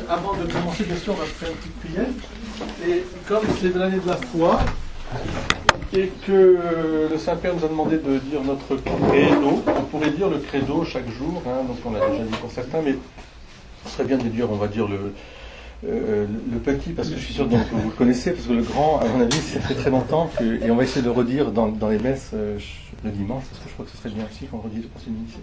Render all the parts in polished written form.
Avant de commencer, bien sûr, on va faire une petite prière. Et comme c'est l'année de la foi, et que le Saint-Père nous a demandé de dire notre credo, on pourrait dire le credo chaque jour, donc on l'a déjà dit pour certains, mais ce serait bien de dire, on va dire le petit, parce que je suis sûr que vous le connaissez, parce que le grand, à mon avis, ça fait très longtemps, et on va essayer de le redire dans les messes le dimanche, parce que je crois que ce serait bien aussi qu'on redise pour s'initier.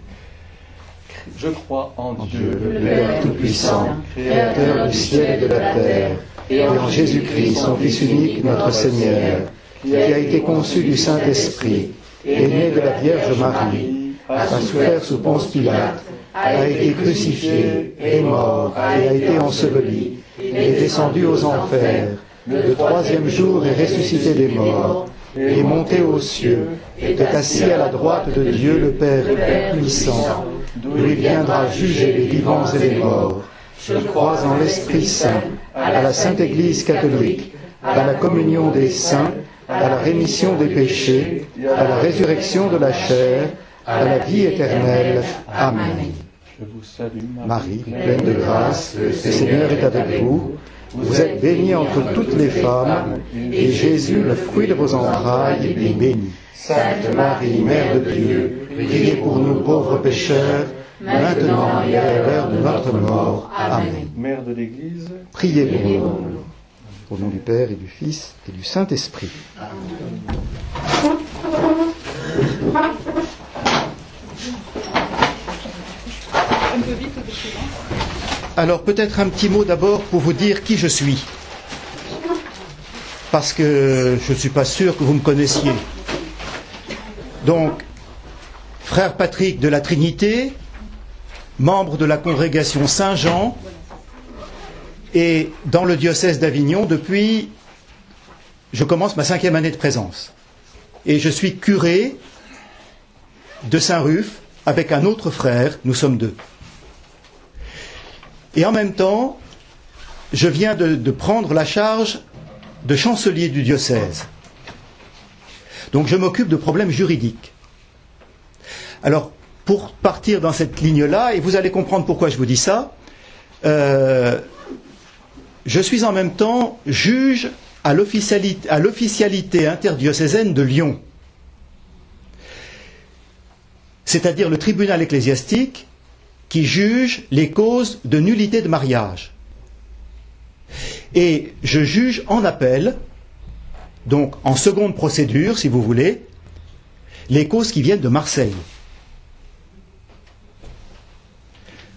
Je crois en Dieu, le Père Tout-Puissant, Créateur du ciel et de la terre, et en Jésus-Christ, son Fils unique, notre Seigneur, qui a été conçu du Saint-Esprit, est né de la Vierge Marie, a souffert sous Ponce Pilate, a été crucifié, est mort, et a été enseveli, est descendu aux enfers, le troisième jour est ressuscité des morts, est monté aux cieux, est assis à la droite de Dieu le Père Puissant, d'où il viendra juger les vivants et les morts. Je crois en l'Esprit Saint, à la Sainte Église catholique, à la communion des saints, à la rémission des péchés, à la résurrection de la chair, à la vie éternelle. Amen. Je vous salue, Marie, pleine de grâce, le Seigneur est avec vous. Vous êtes bénie entre toutes les femmes, et Jésus, le fruit de vos entrailles, est béni. Sainte Marie, Mère de Dieu, priez pour nous pauvres pécheurs, maintenant et à l'heure de notre mort. Amen. Mère de l'Église, Priez pour nous. Au nom du Père et du Fils et du Saint-Esprit. Alors peut-être un petit mot d'abord pour vous dire qui je suis. Parce que je ne suis pas sûr que vous me connaissiez. Donc, frère Patrick de la Trinité, membre de la congrégation Saint-Jean, et dans le diocèse d'Avignon depuis, je commence ma 5e année de présence. Et je suis curé de Saint-Ruf avec un autre frère, nous sommes 2. Et en même temps, je viens de prendre la charge de chancelier du diocèse. Donc je m'occupe de problèmes juridiques. Alors, pour partir dans cette ligne-là, et vous allez comprendre pourquoi je vous dis ça, je suis en même temps juge à l'officialité interdiocésaine de Lyon. C'est-à-dire le tribunal ecclésiastique qui juge les causes de nullité de mariage. Et je juge en appel, donc en seconde procédure, si vous voulez, les causes qui viennent de Marseille.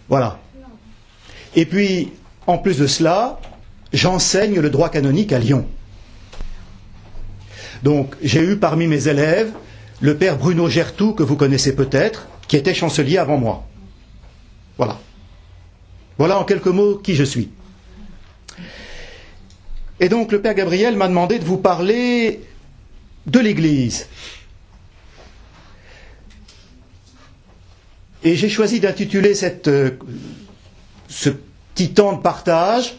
Voilà. Et puis, en plus de cela, j'enseigne le droit canonique à Lyon. Donc, j'ai eu parmi mes élèves le père Bruno Gertou, que vous connaissez peut-être, qui était chancelier avant moi. Voilà. Voilà en quelques mots qui je suis. Et donc le père Gabriel m'a demandé de vous parler de l'Église. Et j'ai choisi d'intituler ce petit temps de partage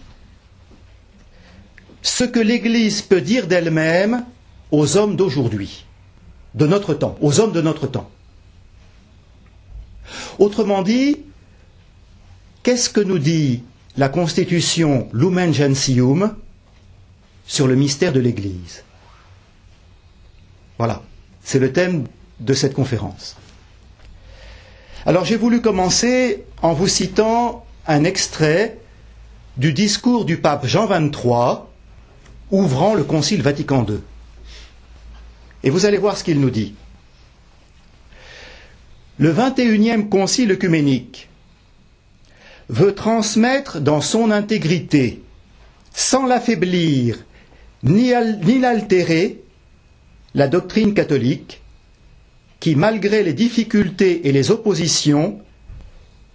« Ce que l'Église peut dire d'elle-même aux hommes d'aujourd'hui, de notre temps, aux hommes de notre temps ». Autrement dit, qu'est-ce que nous dit la Constitution Lumen Gentium sur le mystère de l'Église? Voilà, c'est le thème de cette conférence. Alors j'ai voulu commencer en vous citant un extrait du discours du pape Jean XXIII ouvrant le Concile Vatican II. Et vous allez voir ce qu'il nous dit. Le 21e Concile œcuménique veut transmettre dans son intégrité, sans l'affaiblir ni l'altérer, la doctrine catholique qui, malgré les difficultés et les oppositions,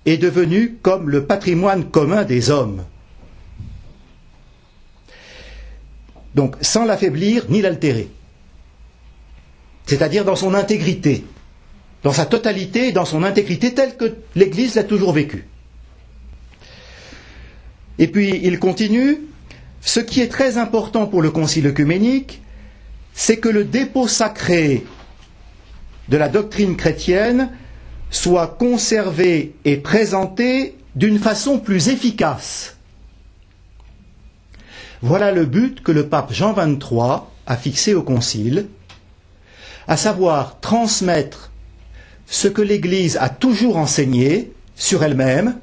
est devenue comme le patrimoine commun des hommes. Donc, sans l'affaiblir ni l'altérer. C'est-à-dire dans son intégrité, dans sa totalité et dans son intégrité telle que l'Église l'a toujours vécue. Et puis, il continue, ce qui est très important pour le Concile œcuménique, c'est que le dépôt sacré de la doctrine chrétienne soit conservé et présenté d'une façon plus efficace. Voilà le but que le pape Jean XXIII a fixé au Concile, à savoir transmettre ce que l'Église a toujours enseigné sur elle-même,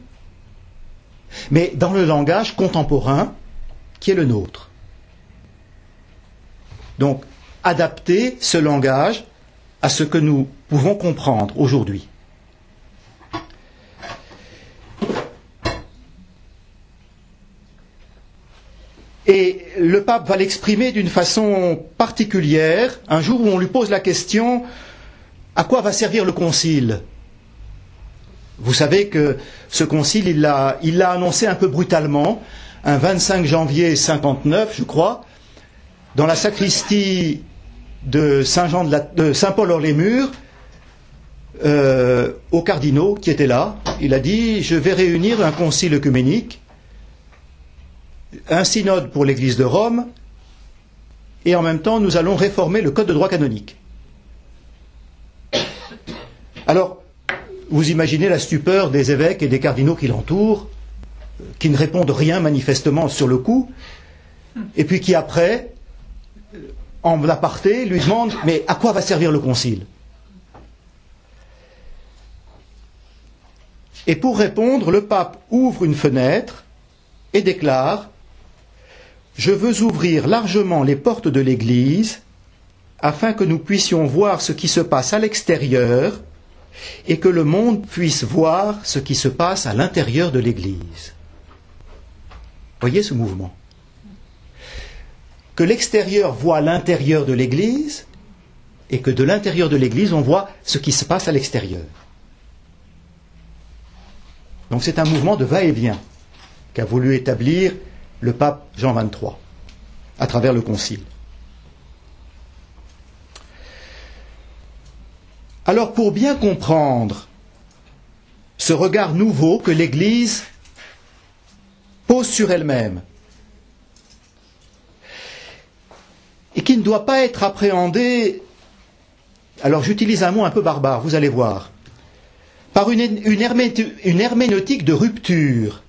mais dans le langage contemporain qui est le nôtre. Donc, adapter ce langage à ce que nous pouvons comprendre aujourd'hui. Et le pape va l'exprimer d'une façon particulière, un jour où on lui pose la question « À quoi va servir le concile ?» Vous savez que ce concile, il l'a annoncé un peu brutalement, un 25 janvier 59, je crois, dans la sacristie de Saint-Paul-hors-les-Murs, aux cardinaux qui étaient là. Il a dit « Je vais réunir un concile œcuménique, un synode pour l'Église de Rome, et en même temps, nous allons réformer le code de droit canonique. » Alors, vous imaginez la stupeur des évêques et des cardinaux qui l'entourent, qui ne répondent rien manifestement sur le coup, et puis qui après, en aparté, lui demandent « Mais à quoi va servir le concile ?» Et pour répondre, le pape ouvre une fenêtre et déclare « Je veux ouvrir largement les portes de l'Église afin que nous puissions voir ce qui se passe à l'extérieur et que le monde puisse voir ce qui se passe à l'intérieur de l'Église. » Voyez ce mouvement. Que l'extérieur voit l'intérieur de l'Église et que de l'intérieur de l'Église on voit ce qui se passe à l'extérieur. Donc c'est un mouvement de va-et-vient qu'a voulu établir le pape Jean XXIII à travers le Concile. Alors pour bien comprendre ce regard nouveau que l'Église pose sur elle-même et qui ne doit pas être appréhendé, alors j'utilise un mot un peu barbare, vous allez voir, par une herméneutique de rupture,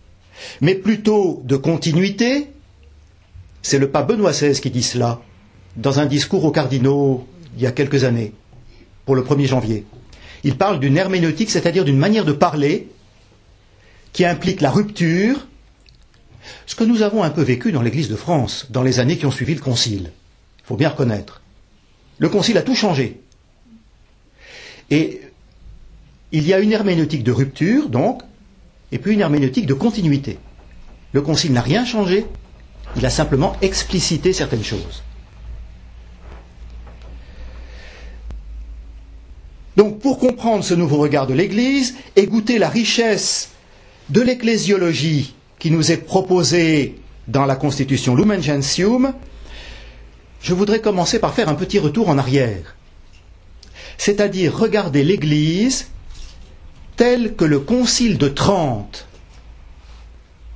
mais plutôt de continuité. C'est le pape Benoît XVI qui dit cela dans un discours aux cardinaux il y a quelques années, pour le 1er janvier. Il parle d'une herméneutique, c'est-à-dire d'une manière de parler qui implique la rupture, ce que nous avons un peu vécu dans l'Église de France dans les années qui ont suivi le Concile. Il faut bien reconnaître. Le Concile a tout changé. Et il y a une herméneutique de rupture, donc, et puis une herméneutique de continuité. Le Concile n'a rien changé, il a simplement explicité certaines choses. Donc, pour comprendre ce nouveau regard de l'Église et goûter la richesse de l'ecclésiologie qui nous est proposée dans la Constitution Lumen Gentium, je voudrais commencer par faire un petit retour en arrière. C'est-à-dire regarder l'Église telle que le Concile de Trente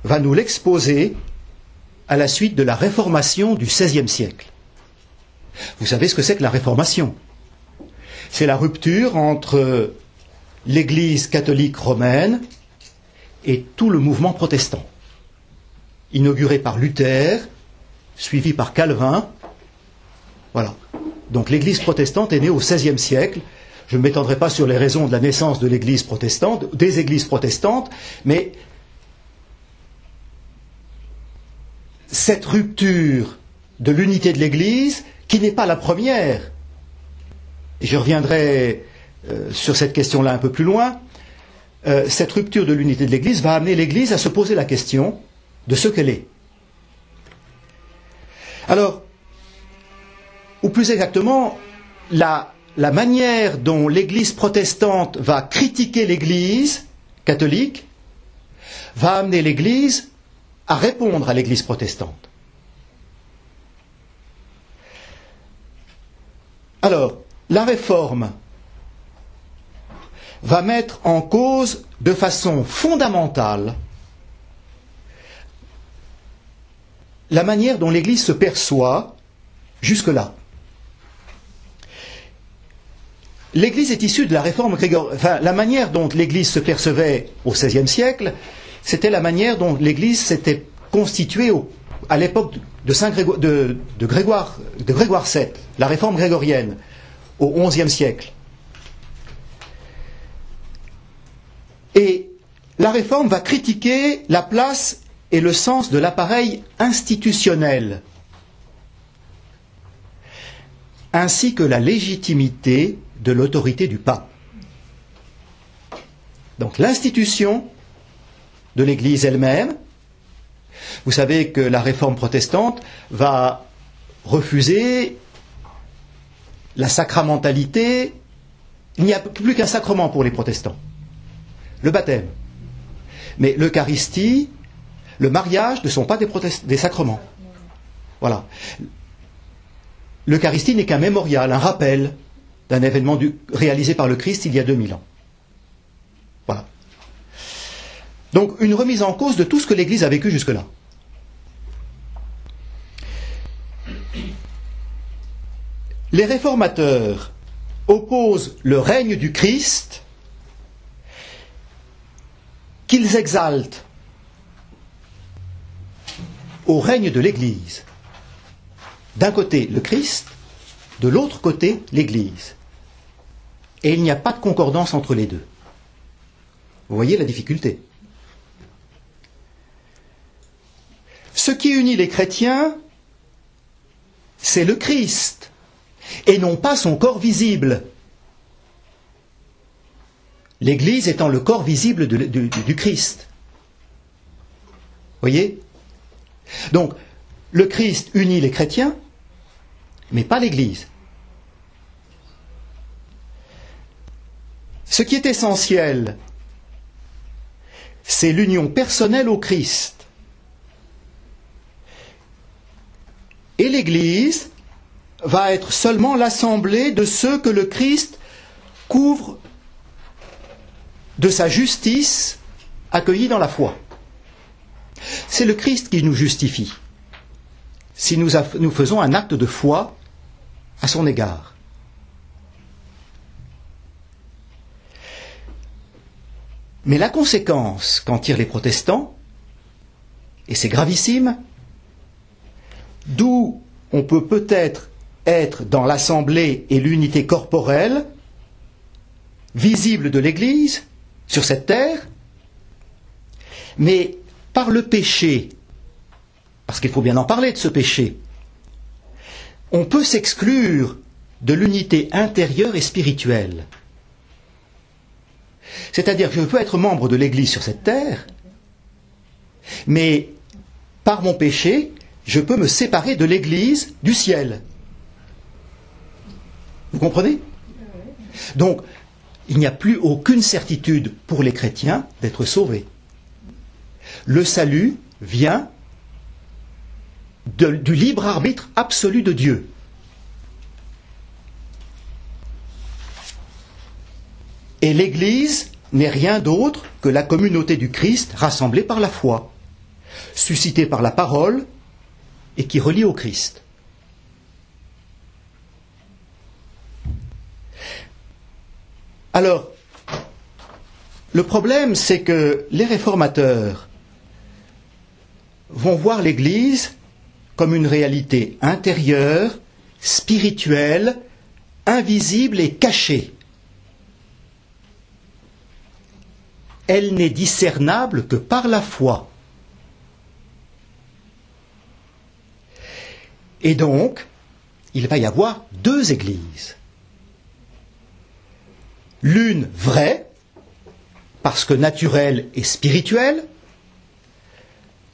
va nous l'exposer à la suite de la Réformation du XVIe siècle. Vous savez ce que c'est que la Réformation? C'est la rupture entre l'Église catholique romaine et tout le mouvement protestant, inauguré par Luther, suivi par Calvin. Voilà. Donc l'Église protestante est née au XVIe siècle. Je ne m'étendrai pas sur les raisons de la naissance de l'Église protestante, des Églises protestantes, mais cette rupture de l'unité de l'Église, qui n'est pas la première, et je reviendrai sur cette question-là un peu plus loin, cette rupture de l'unité de l'Église va amener l'Église à se poser la question de ce qu'elle est. Alors, ou plus exactement, la manière dont l'Église protestante va critiquer l'Église catholique va amener l'Église à répondre à l'Église protestante. Alors, la réforme va mettre en cause de façon fondamentale la manière dont l'Église se perçoit jusque-là. L'Église est issue de la réforme grégorienne. Enfin, la manière dont l'Église se percevait au XVIe siècle c'était la manière dont l'Église s'était constituée à l'époque de Grégoire VII, la réforme grégorienne, au XIe siècle. Et la réforme va critiquer la place et le sens de l'appareil institutionnel, ainsi que la légitimité de l'autorité du pape. Donc l'institution de l'Église elle-même. Vous savez que la réforme protestante va refuser la sacramentalité. Il n'y a plus qu'un sacrement pour les protestants, le baptême. Mais l'Eucharistie, le mariage ne sont pas des sacrements. Voilà. L'Eucharistie n'est qu'un mémorial, un rappel d'un événement réalisé par le Christ il y a 2000 ans. Voilà. Donc une remise en cause de tout ce que l'Église a vécu jusque-là. Les réformateurs opposent le règne du Christ qu'ils exaltent au règne de l'Église. D'un côté le Christ, de l'autre côté l'Église. Et il n'y a pas de concordance entre les deux. Vous voyez la difficulté. Ce qui unit les chrétiens, c'est le Christ, et non pas son corps visible. L'Église étant le corps visible du Christ. Voyez ? Donc, le Christ unit les chrétiens, mais pas l'Église. Ce qui est essentiel, c'est l'union personnelle au Christ. Et l'Église va être seulement l'assemblée de ceux que le Christ couvre de sa justice accueillie dans la foi. C'est le Christ qui nous justifie, si nous faisons un acte de foi à son égard. Mais la conséquence qu'en tirent les protestants, et c'est gravissime, d'où on peut peut-être être dans l'assemblée et l'unité corporelle, visible de l'Église, sur cette terre, mais par le péché, parce qu'il faut bien en parler de ce péché, on peut s'exclure de l'unité intérieure et spirituelle. C'est-à-dire que je peux être membre de l'Église sur cette terre, mais par mon péché, je peux me séparer de l'Église du ciel. Vous comprenez ? Donc, il n'y a plus aucune certitude pour les chrétiens d'être sauvés. Le salut vient du libre arbitre absolu de Dieu. Et l'Église n'est rien d'autre que la communauté du Christ rassemblée par la foi, suscitée par la parole et qui relie au Christ. Alors, le problème, c'est que les réformateurs vont voir l'Église comme une réalité intérieure, spirituelle, invisible et cachée. Elle n'est discernable que par la foi. Et donc, il va y avoir deux églises. L'une vraie, parce que naturelle et spirituelle,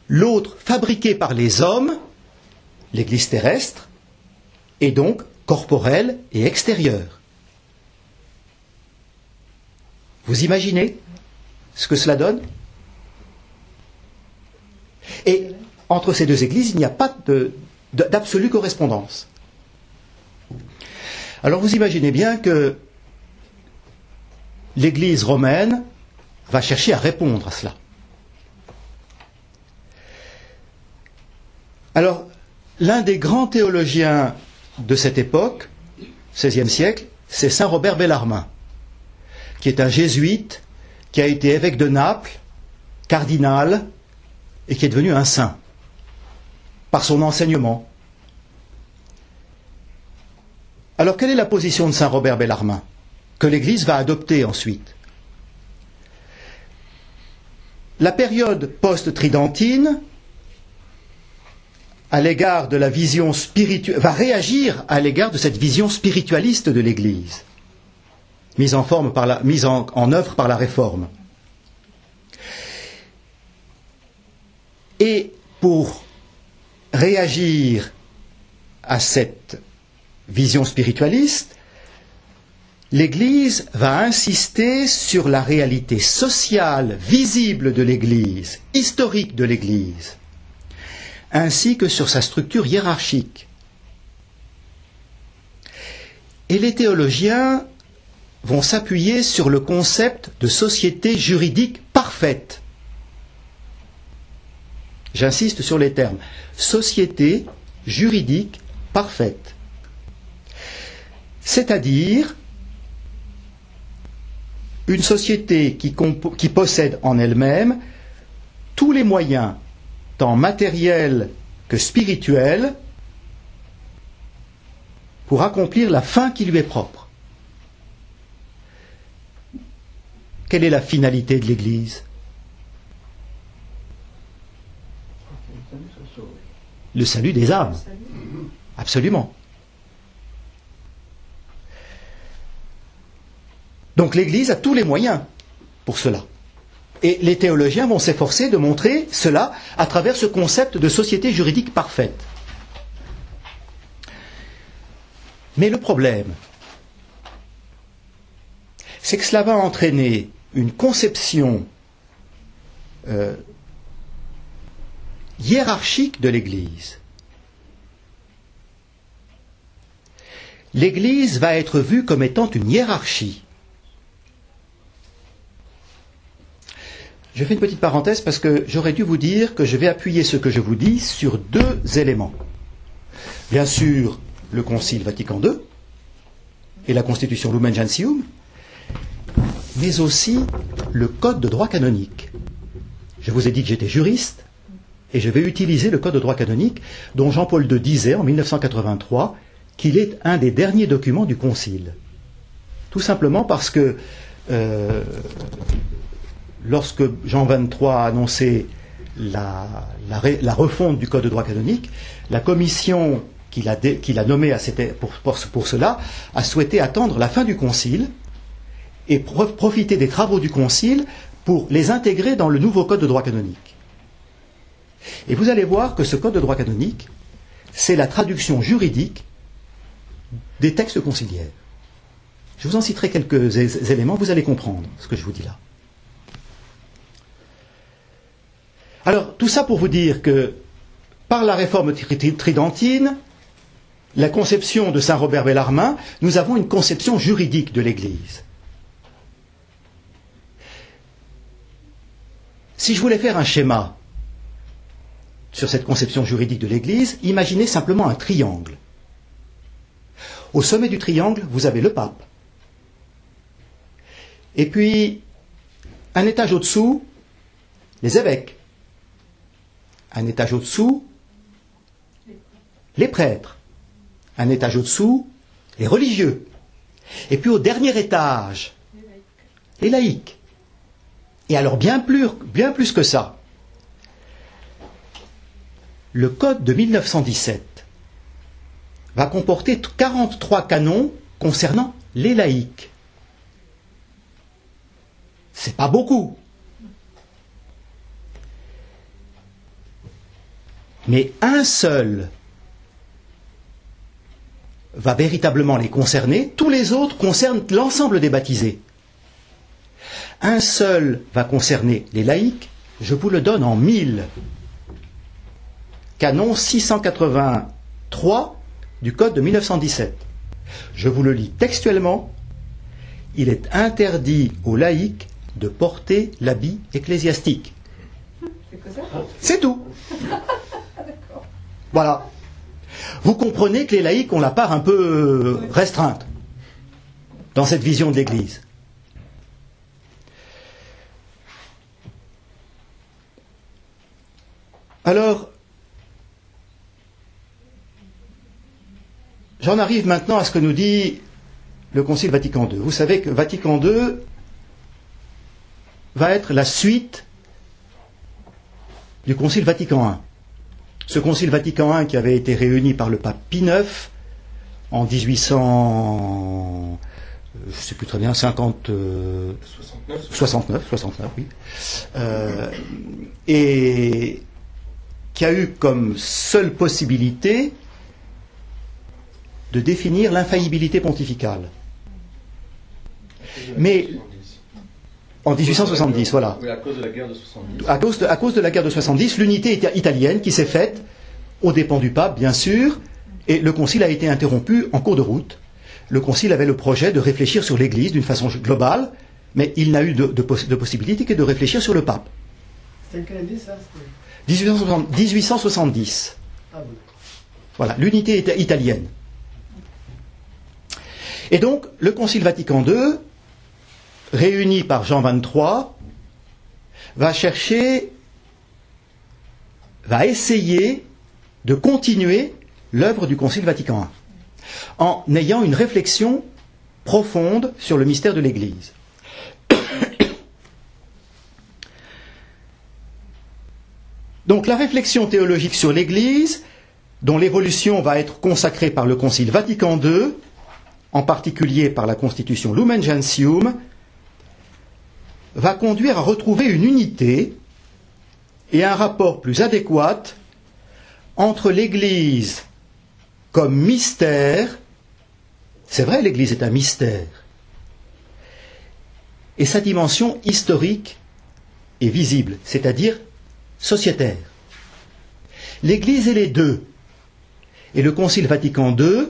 l'autre fabriquée par les hommes, l'église terrestre, et donc corporelle et extérieure. Vous imaginez ce que cela donne ? Et entre ces deux églises, il n'y a pas d'absolue correspondance. Alors vous imaginez bien que l'Église romaine va chercher à répondre à cela. Alors, l'un des grands théologiens de cette époque, XVIe siècle, c'est saint Robert Bellarmin, qui est un jésuite, qui a été évêque de Naples cardinal et qui est devenu un saint par son enseignement. Alors quelle est la position de saint Robert Bellarmin que l'Église va adopter ensuite? La période post-tridentine à l'égard de la vision spirituelle va réagir à l'égard de cette vision spiritualiste de l'Église, mise en œuvre par la Réforme. Et pour réagir à cette vision spiritualiste, l'Église va insister sur la réalité sociale, visible de l'Église, historique de l'Église, ainsi que sur sa structure hiérarchique. Et les théologiens vont s'appuyer sur le concept de société juridique parfaite. J'insiste sur les termes. Société juridique parfaite. C'est-à-dire une société qui possède en elle-même tous les moyens, tant matériels que spirituels, pour accomplir la fin qui lui est propre. Quelle est la finalité de l'Église? Le salut des âmes. Absolument. Donc l'Église a tous les moyens pour cela. Et les théologiens vont s'efforcer de montrer cela à travers ce concept de société juridique parfaite. Mais le problème, c'est que cela va entraîner une conception hiérarchique de l'Église. L'Église va être vue comme étant une hiérarchie. Je fais une petite parenthèse parce que j'aurais dû vous dire que je vais appuyer ce que je vous dis sur deux éléments. Bien sûr, le Concile Vatican II et la Constitution Lumen Gentium, mais aussi le Code de droit canonique. Je vous ai dit que j'étais juriste et je vais utiliser le Code de droit canonique dont Jean-Paul II disait en 1983 qu'il est un des derniers documents du Concile. Tout simplement parce que lorsque Jean XXIII a annoncé la refonte du Code de droit canonique, la commission qu'il a nommée pour cela a souhaité attendre la fin du Concile et profiter des travaux du Concile pour les intégrer dans le nouveau Code de droit canonique. Et vous allez voir que ce Code de droit canonique, c'est la traduction juridique des textes conciliaires. Je vous en citerai quelques éléments, vous allez comprendre ce que je vous dis là. Alors, tout ça pour vous dire que, par la réforme tridentine, la conception de saint Robert Bellarmin, nous avons une conception juridique de l'Église. Si je voulais faire un schéma sur cette conception juridique de l'Église, imaginez simplement un triangle. Au sommet du triangle, vous avez le pape. Et puis, un étage au-dessous, les évêques. Un étage au-dessous, les prêtres. Un étage au-dessous, les religieux. Et puis au dernier étage, les laïcs. Et alors bien plus que ça, le Code de 1917 va comporter 43 canons concernant les laïcs. C'est pas beaucoup. Mais un seul va véritablement les concerner, tous les autres concernent l'ensemble des baptisés. Un seul va concerner les laïcs, je vous le donne en 1000. Canon 683 du Code de 1917. Je vous le lis textuellement. Il est interdit aux laïcs de porter l'habit ecclésiastique. C'est tout. Voilà. Vous comprenez que les laïcs ont la part un peu restreinte dans cette vision de l'Église. Alors, j'en arrive maintenant à ce que nous dit le Concile Vatican II. Vous savez que Vatican II va être la suite du Concile Vatican I. Ce Concile Vatican I qui avait été réuni par le pape Pie IX en 1800, je ne sais plus très bien, 69, oui, et qui a eu comme seule possibilité de définir l'infaillibilité pontificale. Mais en 1870, voilà. Oui, à cause de la guerre de 70. À cause de la guerre de 70, l'unité italienne qui s'est faite aux dépens du pape, bien sûr, et le concile a été interrompu en cours de route. Le concile avait le projet de réfléchir sur l'Église d'une façon globale, mais il n'a eu de possibilité que de réfléchir sur le pape. C'était quelle année ça? 1870. Ah bon. Voilà, l'unité italienne. Et donc, le Concile Vatican II, réuni par Jean XXIII, va essayer de continuer l'œuvre du Concile Vatican I, en ayant une réflexion profonde sur le mystère de l'Église. Donc la réflexion théologique sur l'Église, dont l'évolution va être consacrée par le Concile Vatican II, en particulier par la constitution Lumen Gentium, va conduire à retrouver une unité et un rapport plus adéquat entre l'Église comme mystère, c'est vrai, l'Église est un mystère, et sa dimension historique et visible, c'est-à-dire sociétaire. L'Église est les deux, et le Concile Vatican II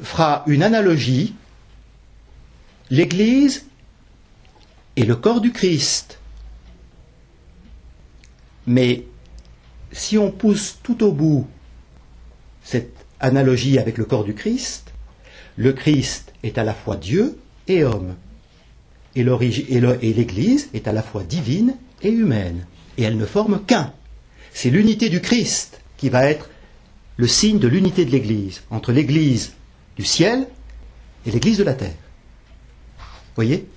fera une analogie. L'Église est le corps du Christ. Mais si on pousse tout au bout cette analogie avec le corps du Christ, le Christ est à la fois Dieu et homme. Et l'Église est à la fois divine et humaine. Et elle ne forme qu'un. C'est l'unité du Christ qui va être le signe de l'unité de l'Église, entre l'Église du ciel et l'Église de la terre. Voyez ?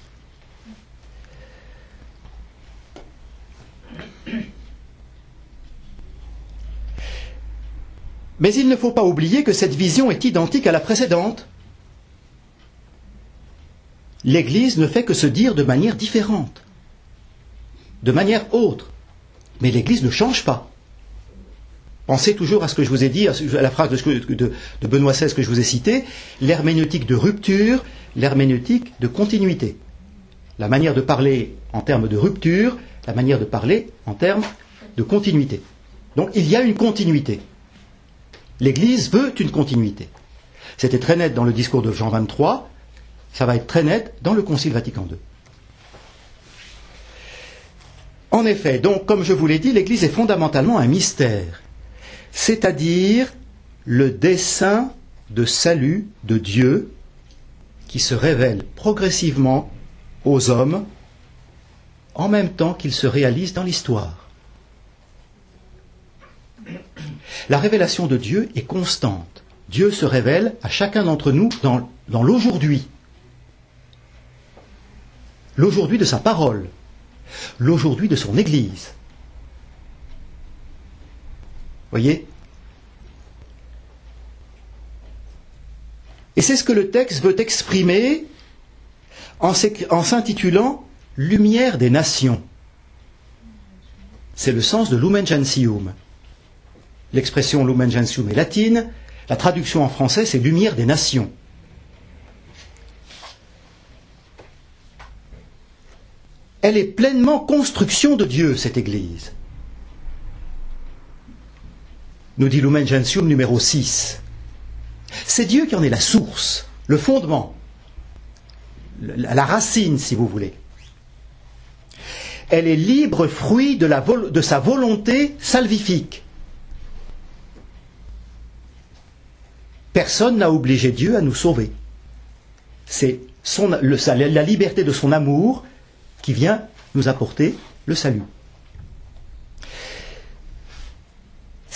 Mais il ne faut pas oublier que cette vision est identique à la précédente. L'Église ne fait que se dire de manière différente, de manière autre. Mais l'Église ne change pas. Pensez toujours à ce que je vous ai dit, à la phrase de Benoît XVI que je vous ai citée, l'herméneutique de rupture, l'herméneutique de continuité. La manière de parler en termes de rupture, la manière de parler en termes de continuité. Donc il y a une continuité. L'Église veut une continuité. C'était très net dans le discours de Jean XXIII, ça va être très net dans le Concile Vatican II. En effet, donc, comme je vous l'ai dit, l'Église est fondamentalement un mystère, c'est-à-dire le dessein de salut de Dieu qui se révèle progressivement aux hommes en même temps qu'il se réalise dans l'histoire. La révélation de Dieu est constante. Dieu se révèle à chacun d'entre nous dans l'aujourd'hui. L'aujourd'hui de sa parole. L'aujourd'hui de son Église. Voyez ? Et c'est ce que le texte veut exprimer en s'intitulant « Lumière des nations ». C'est le sens de Lumen Gentium. L'expression Lumen Gentium est latine, la traduction en français c'est Lumière des nations. Elle est pleinement construction de Dieu, cette Église. Nous dit Lumen Gentium numéro 6. C'est Dieu qui en est la source, le fondement, la racine, si vous voulez. Elle est libre fruit de sa volonté salvifique. Personne n'a obligé Dieu à nous sauver. C'est la liberté de son amour qui vient nous apporter le salut.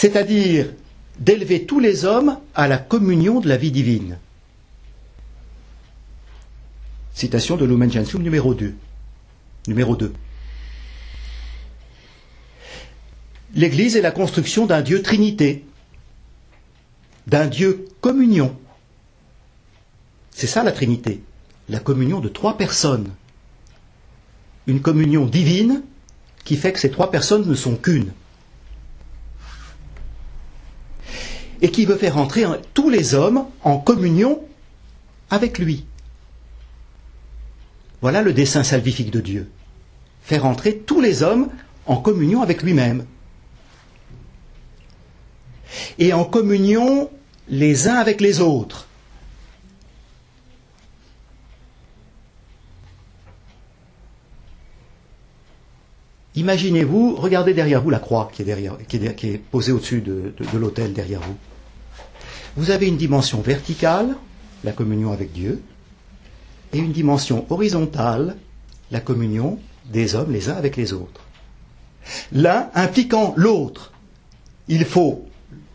c'est-à-dire d'élever tous les hommes à la communion de la vie divine. Citation de Lumen Gentium numéro 2. L'Église est la construction d'un Dieu Trinité, d'un Dieu communion. C'est ça la Trinité, la communion de 3 personnes. Une communion divine qui fait que ces 3 personnes ne sont qu'une. Et qui veut faire entrer tous les hommes en communion avec lui. Voilà le dessein salvifique de Dieu. Faire entrer tous les hommes en communion avec lui-même. Et en communion les uns avec les autres. Imaginez-vous, regardez derrière vous la croix qui est posée au-dessus de l'autel derrière vous. Vous avez une dimension verticale, la communion avec Dieu, et une dimension horizontale, la communion des hommes les uns avec les autres. L'un impliquant l'autre. Il faut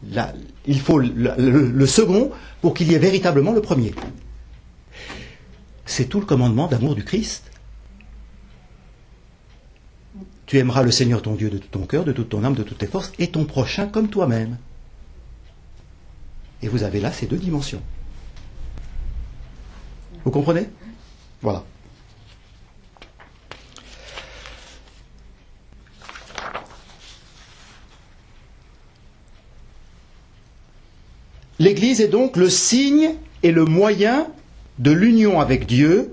le second pour qu'il y ait véritablement le premier. C'est tout le commandement d'amour du Christ. Tu aimeras le Seigneur ton Dieu de tout ton cœur, de toute ton âme, de toutes tes forces, et ton prochain comme toi-même. Et vous avez là ces 2 dimensions. Vous comprenez ? Voilà. L'Église est donc le signe et le moyen de l'union avec Dieu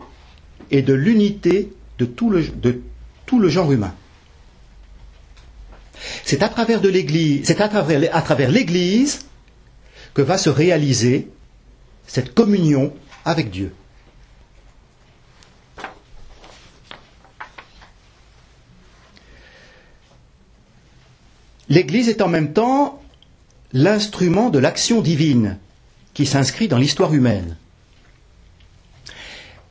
et de l'unité de tout le genre humain. C'est à travers l'Église que va se réaliser cette communion avec Dieu. L'Église est en même temps l'instrument de l'action divine qui s'inscrit dans l'histoire humaine.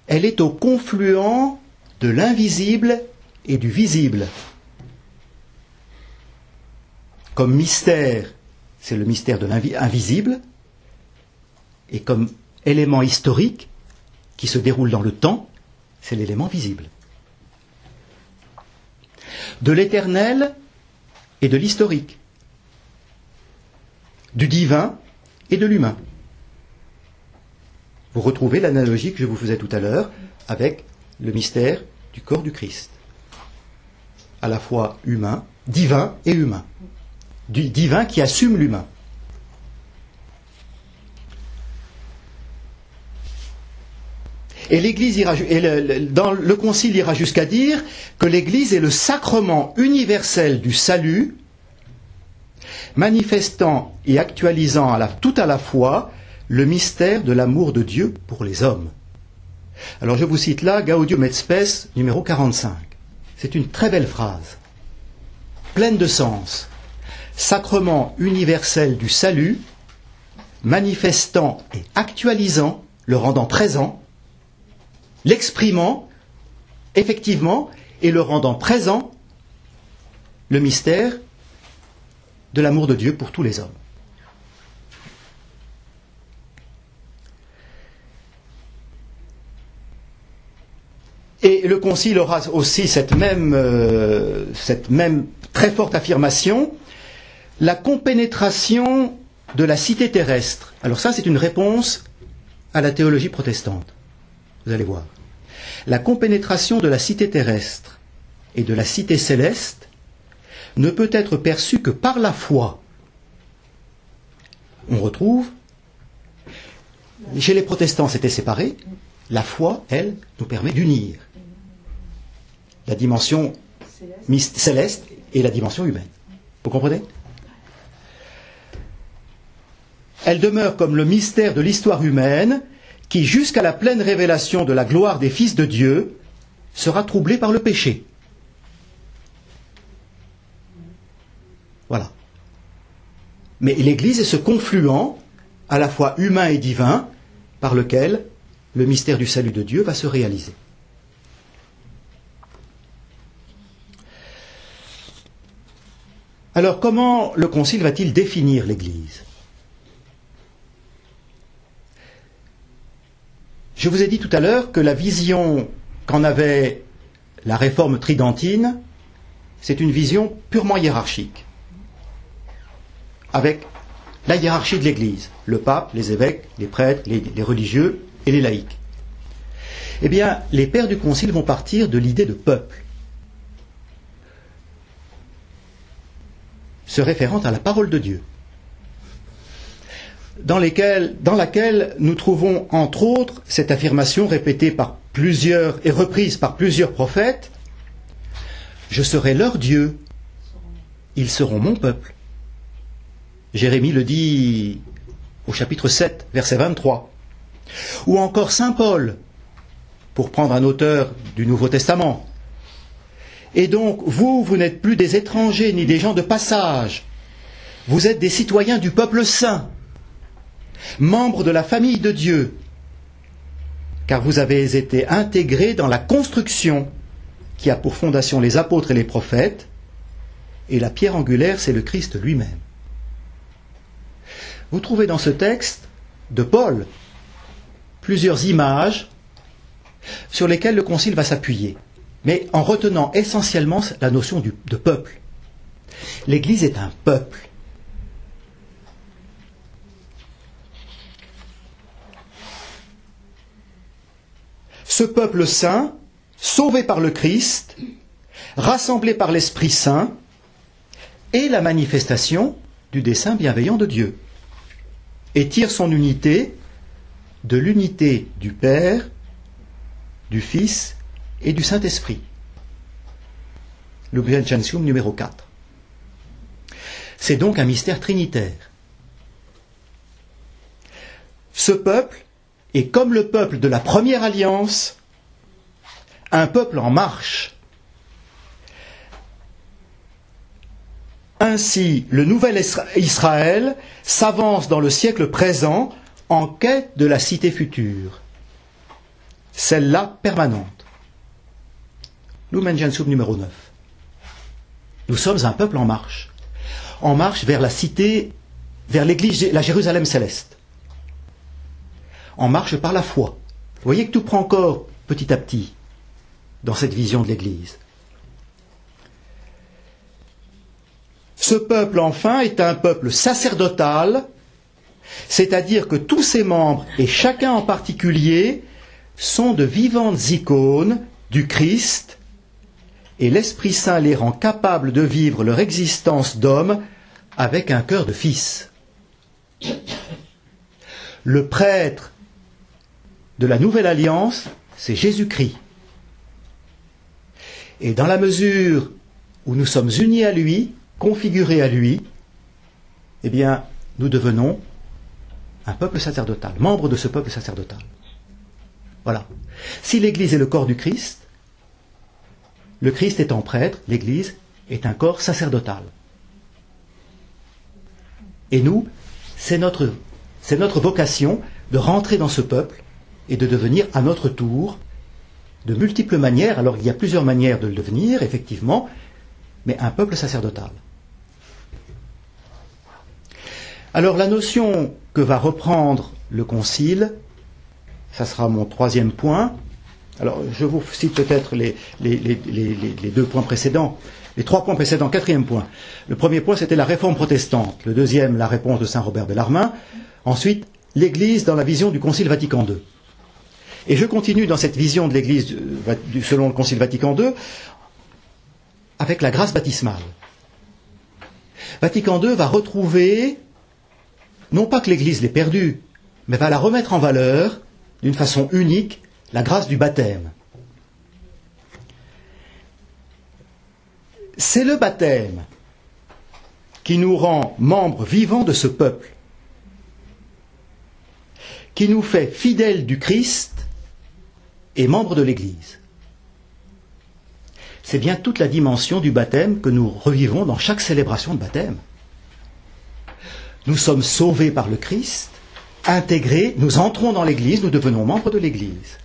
Elle est au confluent de l'invisible et du visible. Comme mystère, c'est le mystère de l'invisible, et comme élément historique qui se déroule dans le temps, c'est l'élément visible. De l'éternel et de l'historique, du divin et de l'humain. Vous retrouvez l'analogie que je vous faisais tout à l'heure avec le mystère du corps du Christ. À la fois humain, divin et humain. Du divin qui assume l'humain. Et l'Église dans le Concile ira jusqu'à dire que l'Église est le sacrement universel du salut, manifestant et actualisant tout à la fois le mystère de l'amour de Dieu pour les hommes. Alors je vous cite là Gaudium et Spes numéro 45. C'est une très belle phrase, pleine de sens. Sacrement universel du salut, manifestant et actualisant, le rendant présent, l'exprimant effectivement et le rendant présent, le mystère de l'amour de Dieu pour tous les hommes. Et le Concile aura aussi cette même très forte affirmation, la compénétration de la cité terrestre. Alors ça, c'est une réponse à la théologie protestante. Vous allez voir. La compénétration de la cité terrestre et de la cité céleste ne peut être perçue que par la foi. On retrouve, chez les protestants c'était séparé, la foi, elle, nous permet d'unir la dimension céleste et la dimension humaine. Vous comprenez ? Elle demeure comme le mystère de l'histoire humaine qui, jusqu'à la pleine révélation de la gloire des fils de Dieu, sera troublée par le péché. Voilà. Mais l'Église est ce confluent, à la fois humain et divin, par lequel le mystère du salut de Dieu va se réaliser. Alors comment le Concile va-t-il définir l'Église? Je vous ai dit tout à l'heure que la vision qu'en avait la réforme tridentine, c'est une vision purement hiérarchique, avec la hiérarchie de l'Église, le pape, les évêques, les prêtres, les religieux et les laïcs. Eh bien, les pères du Concile vont partir de l'idée de peuple, se référant à la parole de Dieu, dans laquelle nous trouvons entre autres cette affirmation répétée par plusieurs et reprise par plusieurs prophètes: je serai leur Dieu, ils seront mon peuple. Jérémie le dit au chapitre 7, verset 23. Ou encore saint Paul, pour prendre un auteur du Nouveau Testament. Et donc, vous n'êtes plus des étrangers ni des gens de passage. Vous êtes des citoyens du peuple saint, membres de la famille de Dieu, car vous avez été intégrés dans la construction qui a pour fondation les apôtres et les prophètes, et la pierre angulaire, c'est le Christ lui-même. Vous trouvez dans ce texte de Paul plusieurs images sur lesquelles le Concile va s'appuyer, mais en retenant essentiellement la notion de peuple. L'Église est un peuple. Ce peuple saint, sauvé par le Christ, rassemblé par l'Esprit Saint, est la manifestation du dessein bienveillant de Dieu, et tire son unité de l'unité du Père, du Fils et du Saint-Esprit. Lumen Gentium numéro 4. C'est donc un mystère trinitaire. Ce peuple est, comme le peuple de la première alliance, un peuple en marche. Ainsi, le nouvel Israël s'avance dans le siècle présent en quête de la cité future, celle-là permanente. Lumen Gentium numéro 9. Nous sommes un peuple en marche vers la cité, vers l'église, la Jérusalem céleste, en marche par la foi. Vous voyez que tout prend corps petit à petit dans cette vision de l'église. Ce peuple, enfin, est un peuple sacerdotal, c'est-à-dire que tous ses membres, et chacun en particulier, sont de vivantes icônes du Christ, et l'Esprit Saint les rend capables de vivre leur existence d'homme avec un cœur de fils. Le prêtre de la Nouvelle Alliance, c'est Jésus-Christ. Et dans la mesure où nous sommes unis à lui, configurés à lui, eh bien, nous devenons un peuple sacerdotal, membre de ce peuple sacerdotal. Voilà. Si l'Église est le corps du Christ, le Christ étant prêtre, l'Église est un corps sacerdotal. Et nous, c'est notre vocation de rentrer dans ce peuple et de devenir à notre tour, de multiples manières, alors il y a plusieurs manières de le devenir, effectivement, mais un peuple sacerdotal. Alors la notion que va reprendre le Concile, ça sera mon troisième point. Alors je vous cite peut-être les deux points précédents, les trois points précédents. Quatrième point. Le premier point, c'était la réforme protestante. Le deuxième, la réponse de saint Robert Bellarmine. Ensuite, l'Église dans la vision du Concile Vatican II. Et je continue dans cette vision de l'Église selon le Concile Vatican II avec la grâce baptismale. Vatican II va retrouver, non pas que l'Église l'ait perdue, mais va la remettre en valeur d'une façon unique, la grâce du baptême. C'est le baptême qui nous rend membres vivants de ce peuple, qui nous fait fidèles du Christ et membres de l'Église. C'est bien toute la dimension du baptême que nous revivons dans chaque célébration de baptême. Nous sommes sauvés par le Christ, intégrés, nous entrons dans l'Église, nous devenons membres de l'Église.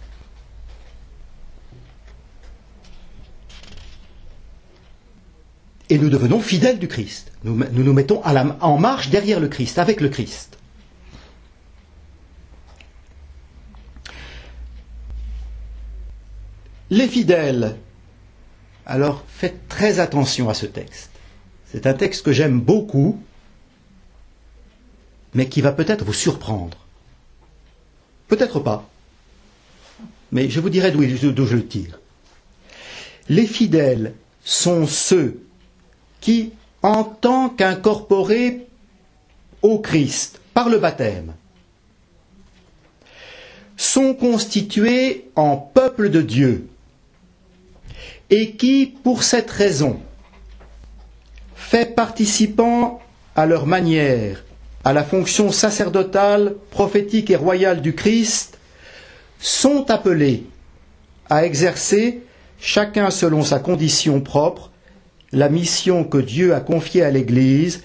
Et nous devenons fidèles du Christ. Nous nous mettons en marche derrière le Christ, avec le Christ. Les fidèles, alors faites très attention à ce texte. C'est un texte que j'aime beaucoup, mais qui va peut-être vous surprendre. Peut-être pas. Mais je vous dirai d'où je le tire. Les fidèles sont ceux qui, en tant qu'incorporés au Christ par le baptême, sont constitués en peuple de Dieu et qui, pour cette raison, fait participant à leur manière à la fonction sacerdotale, prophétique et royale du Christ, sont appelés à exercer, chacun selon sa condition propre, la mission que Dieu a confiée à l'Église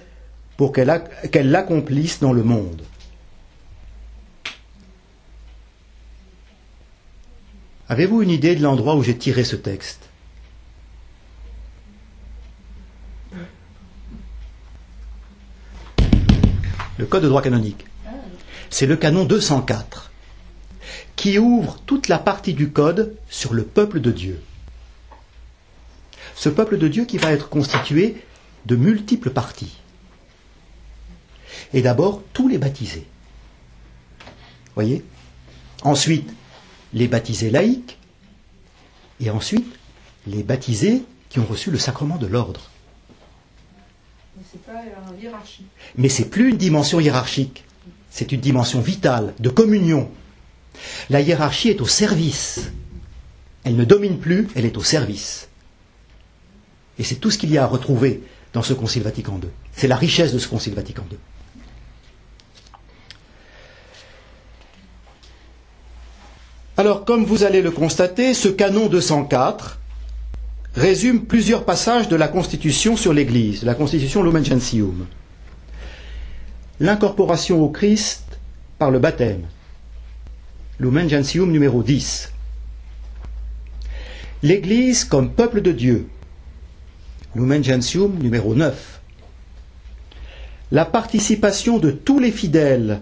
pour qu'elle l'accomplisse dans le monde. Avez-vous une idée de l'endroit où j'ai tiré ce texte ? Le Code de droit canonique. C'est le canon 204 qui ouvre toute la partie du Code sur le peuple de Dieu. Ce peuple de Dieu qui va être constitué de multiples parties. Et d'abord, tous les baptisés. Voyez ? Ensuite, les baptisés laïcs. Et ensuite, les baptisés qui ont reçu le sacrement de l'ordre. Mais c'est pas une hiérarchie. Mais c'est plus une dimension hiérarchique. C'est une dimension vitale, de communion. La hiérarchie est au service. Elle ne domine plus, elle est au service. Et c'est tout ce qu'il y a à retrouver dans ce Concile Vatican II. C'est la richesse de ce Concile Vatican II. Alors, comme vous allez le constater, ce canon 204 résume plusieurs passages de la Constitution sur l'Église, la Constitution Lumen Gentium. L'incorporation au Christ par le baptême, Lumen Gentium numéro 10. L'Église comme peuple de Dieu, Lumen Gentium numéro 9. La participation de tous les fidèles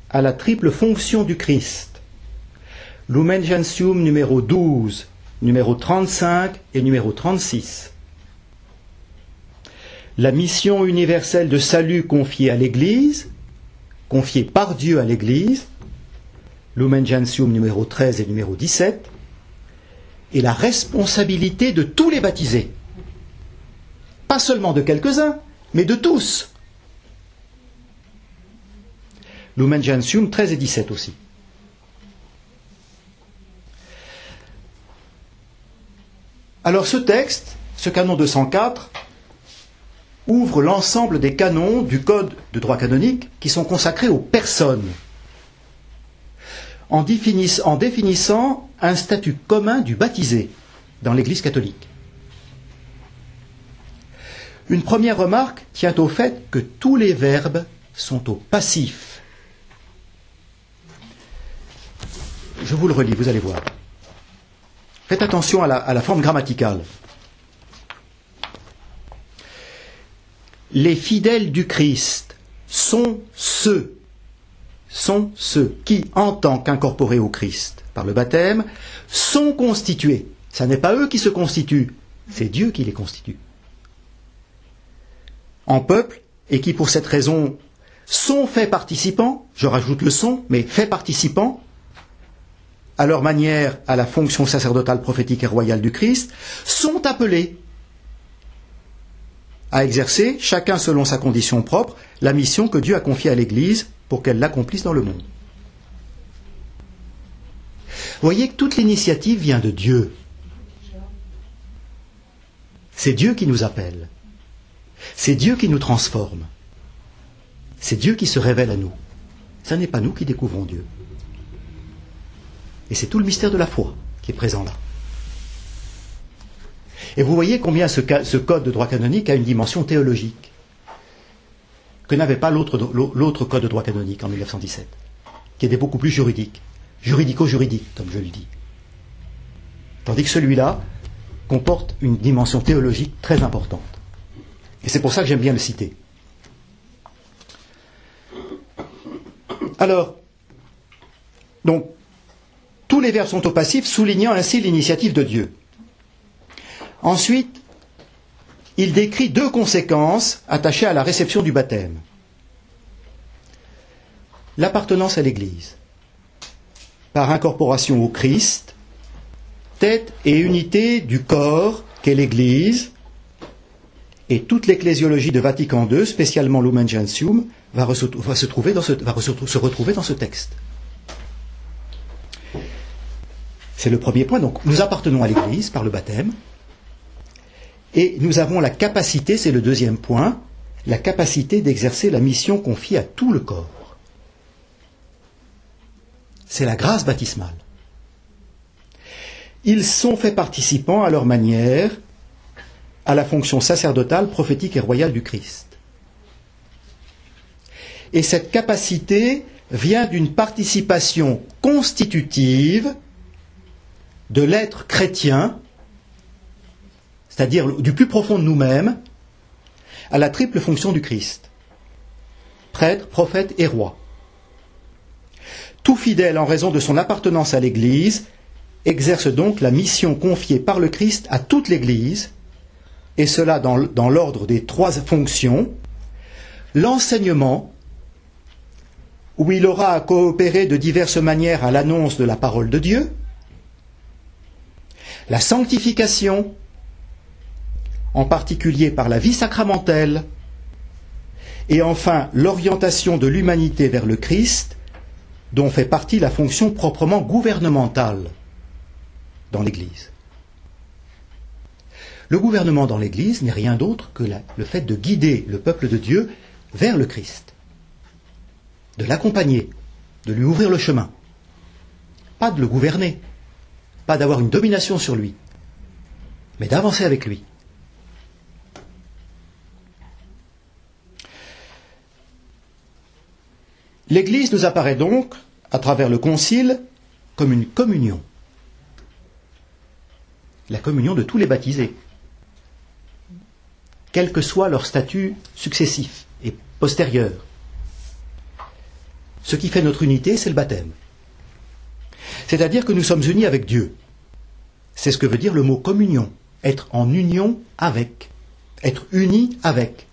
à la triple fonction du Christ, Lumen Gentium numéro 12, numéro 35 et numéro 36. La mission universelle de salut confiée à l'Église, confiée par Dieu à l'Église, Lumen Gentium numéro 13 et numéro 17, et la responsabilité de tous les baptisés. Pas seulement de quelques-uns, mais de tous. Lumen Gentium 13 et 17 aussi. Alors ce texte, ce canon 204, ouvre l'ensemble des canons du Code de droit canonique qui sont consacrés aux personnes, en définissant un statut commun du baptisé dans l'Église catholique. Une première remarque tient au fait que tous les verbes sont au passif. Je vous le relis, vous allez voir. Faites attention à la forme grammaticale. Les fidèles du Christ sont ceux qui, en tant qu'incorporés au Christ par le baptême, sont constitués. Ce n'est pas eux qui se constituent, c'est Dieu qui les constitue. En peuple, et qui pour cette raison sont faits participants, je rajoute le sont, mais faits participants, à leur manière à la fonction sacerdotale, prophétique et royale du Christ, sont appelés à exercer, chacun selon sa condition propre, la mission que Dieu a confiée à l'Église pour qu'elle l'accomplisse dans le monde. Voyez que toute l'initiative vient de Dieu. C'est Dieu qui nous appelle. C'est Dieu qui nous transforme. C'est Dieu qui se révèle à nous. Ce n'est pas nous qui découvrons Dieu. Et c'est tout le mystère de la foi qui est présent là. Et vous voyez combien ce code de droit canonique a une dimension théologique que n'avait pas l'autre code de droit canonique en 1917, qui était beaucoup plus juridique, juridico-juridique, comme je le dis. Tandis que celui-là comporte une dimension théologique très importante. Et c'est pour ça que j'aime bien le citer. Alors, donc, tous les verbes sont au passif, soulignant ainsi l'initiative de Dieu. Ensuite, il décrit 2 conséquences attachées à la réception du baptême. L'appartenance à l'Église, par incorporation au Christ, tête et unité du corps qu'est l'Église, et toute l'ecclésiologie de Vatican II, spécialement Lumen Gentium, va se retrouver dans ce texte. C'est le premier point. Donc, nous appartenons à l'Église par le baptême, et nous avons la capacité, c'est le deuxième point, la capacité d'exercer la mission confiée à tout le corps. C'est la grâce baptismale. Ils sont faits participants à leur manière à la fonction sacerdotale, prophétique et royale du Christ. Et cette capacité vient d'une participation constitutive de l'être chrétien, c'est-à-dire du plus profond de nous-mêmes, à la triple fonction du Christ, prêtre, prophète et roi. Tout fidèle, en raison de son appartenance à l'Église, exerce donc la mission confiée par le Christ à toute l'Église, et cela dans l'ordre des 3 fonctions: l'enseignement, où il aura à coopérer de diverses manières à l'annonce de la parole de Dieu, la sanctification, en particulier par la vie sacramentelle, et enfin l'orientation de l'humanité vers le Christ, dont fait partie la fonction proprement gouvernementale dans l'Église. Le gouvernement dans l'Église n'est rien d'autre que le fait de guider le peuple de Dieu vers le Christ, de l'accompagner, de lui ouvrir le chemin, pas de le gouverner, pas d'avoir une domination sur lui, mais d'avancer avec lui. L'Église nous apparaît donc, à travers le Concile, comme une communion. La communion de tous les baptisés, quel que soit leur statut successif et postérieur. Ce qui fait notre unité, c'est le baptême. C'est-à-dire que nous sommes unis avec Dieu. C'est ce que veut dire le mot communion, être en union avec, être unis avec.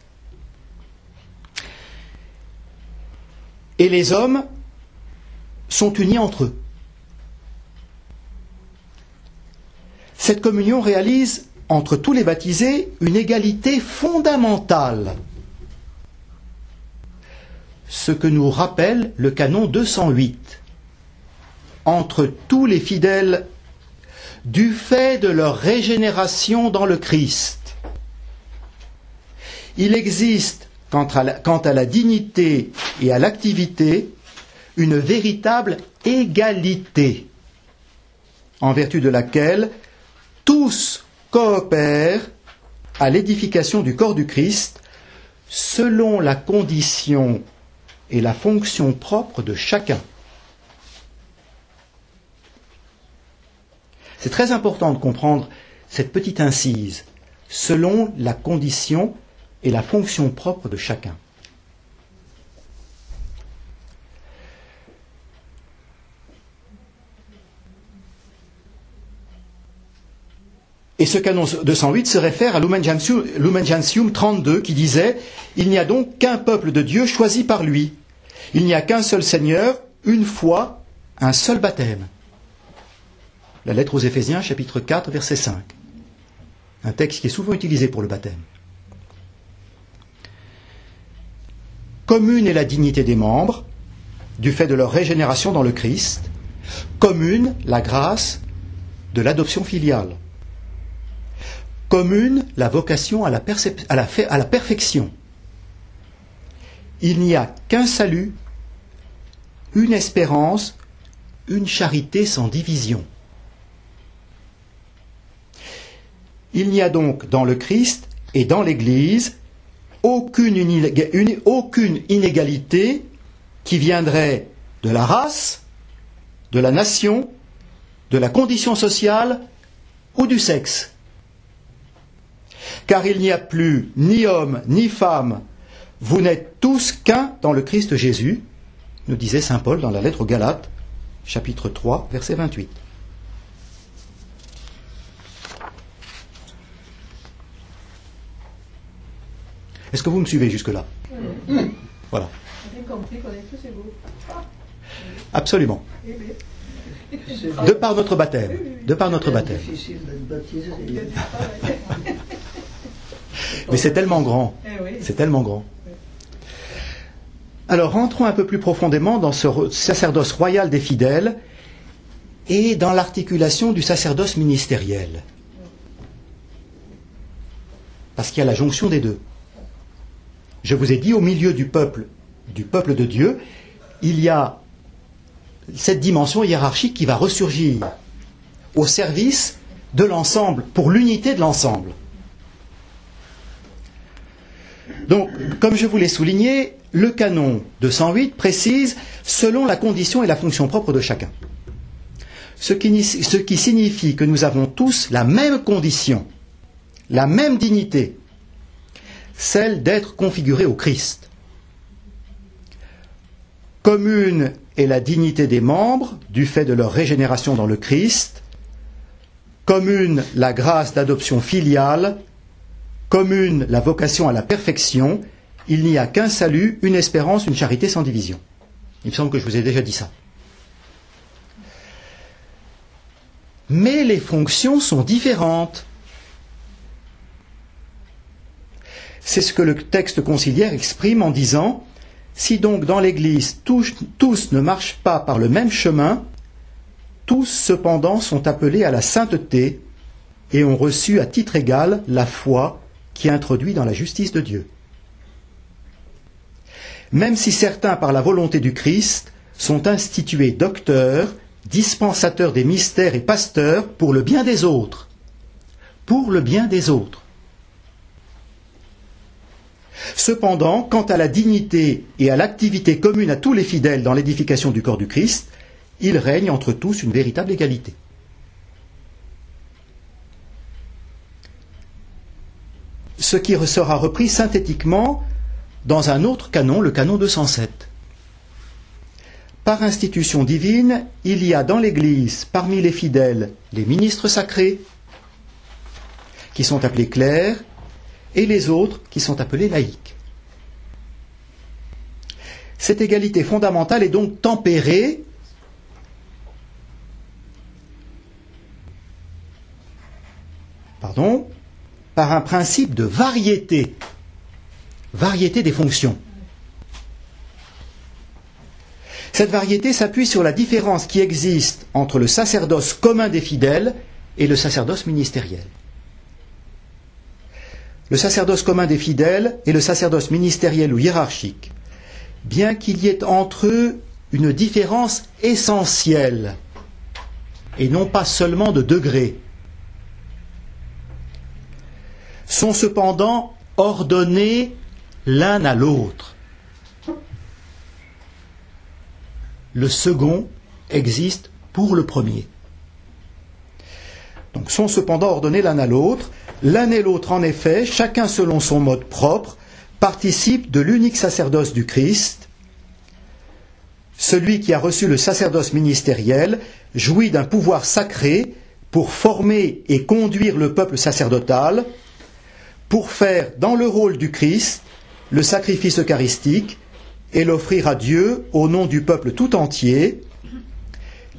Et les hommes sont unis entre eux. Cette communion réalise entre tous les baptisés une égalité fondamentale, ce que nous rappelle le canon 208, entre tous les fidèles du fait de leur régénération dans le Christ. Il existe, quant à la dignité et à l'activité, une véritable égalité, en vertu de laquelle tous coopèrent à l'édification du corps du Christ selon la condition et la fonction propre de chacun. C'est très important de comprendre cette petite incise, selon la condition et la fonction propre de chacun. Et ce canon 208 se réfère à Lumen Gentium 32 qui disait « Il n'y a donc qu'un peuple de Dieu choisi par lui. Il n'y a qu'un seul Seigneur, une foi, un seul baptême. » La lettre aux Éphésiens, chapitre 4, verset 5. Un texte qui est souvent utilisé pour le baptême. Commune est la dignité des membres, du fait de leur régénération dans le Christ. Commune la grâce de l'adoption filiale. Commune la vocation à la perfection. Il n'y a qu'un salut, une espérance, une charité sans division. Il n'y a donc dans le Christ et dans l'Église aucune inégalité qui viendrait de la race, de la nation, de la condition sociale ou du sexe. Car il n'y a plus ni homme ni femme, vous n'êtes tous qu'un dans le Christ Jésus, nous disait saint Paul dans la lettre aux Galates, chapitre 3, verset 28. Est-ce que vous me suivez jusque-là? Voilà. J'ai compris qu'on est tous égaux. Absolument. De par notre baptême. De par notre baptême. C'est difficile d'être baptisé. Mais c'est tellement grand. C'est tellement grand. Alors, rentrons un peu plus profondément dans ce sacerdoce royal des fidèles et dans l'articulation du sacerdoce ministériel. Parce qu'il y a la jonction des deux. Je vous ai dit, au milieu du peuple de Dieu, il y a cette dimension hiérarchique qui va ressurgir au service de l'ensemble, pour l'unité de l'ensemble. Donc, comme je vous l'ai souligné, le canon 208 précise selon la condition et la fonction propre de chacun. Ce qui signifie que nous avons tous la même condition, la même dignité, celle d'être configurés au Christ. Commune est la dignité des membres du fait de leur régénération dans le Christ, commune la grâce d'adoption filiale, commune la vocation à la perfection, il n'y a qu'un salut, une espérance, une charité sans division. Il me semble que je vous ai déjà dit ça. Mais les fonctions sont différentes. C'est ce que le texte conciliaire exprime en disant « Si donc dans l'Église tous ne marchent pas par le même chemin, tous cependant sont appelés à la sainteté et ont reçu à titre égal la foi qui introduit dans la justice de Dieu. Même si certains, par la volonté du Christ, sont institués docteurs, dispensateurs des mystères et pasteurs pour le bien des autres. Pour le bien des autres. Cependant, quant à la dignité et à l'activité commune à tous les fidèles dans l'édification du corps du Christ, il règne entre tous une véritable égalité. Ce qui sera repris synthétiquement dans un autre canon, le canon 207. Par institution divine, il y a dans l'Église, parmi les fidèles, les ministres sacrés, qui sont appelés clercs, et les autres qui sont appelés laïcs. Cette égalité fondamentale est donc tempérée par un principe de variété des fonctions. Cette variété s'appuie sur la différence qui existe entre le sacerdoce commun des fidèles et le sacerdoce ministériel. Le sacerdoce commun des fidèles et le sacerdoce ministériel ou hiérarchique, bien qu'il y ait entre eux une différence essentielle, et non pas seulement de degré, sont cependant ordonnés l'un à l'autre. Le second existe pour le premier. Donc sont cependant ordonnés l'un à l'autre. L'un et l'autre, en effet, chacun selon son mode propre, participe de l'unique sacerdoce du Christ. Celui qui a reçu le sacerdoce ministériel jouit d'un pouvoir sacré pour former et conduire le peuple sacerdotal, pour faire, dans le rôle du Christ, le sacrifice eucharistique et l'offrir à Dieu au nom du peuple tout entier.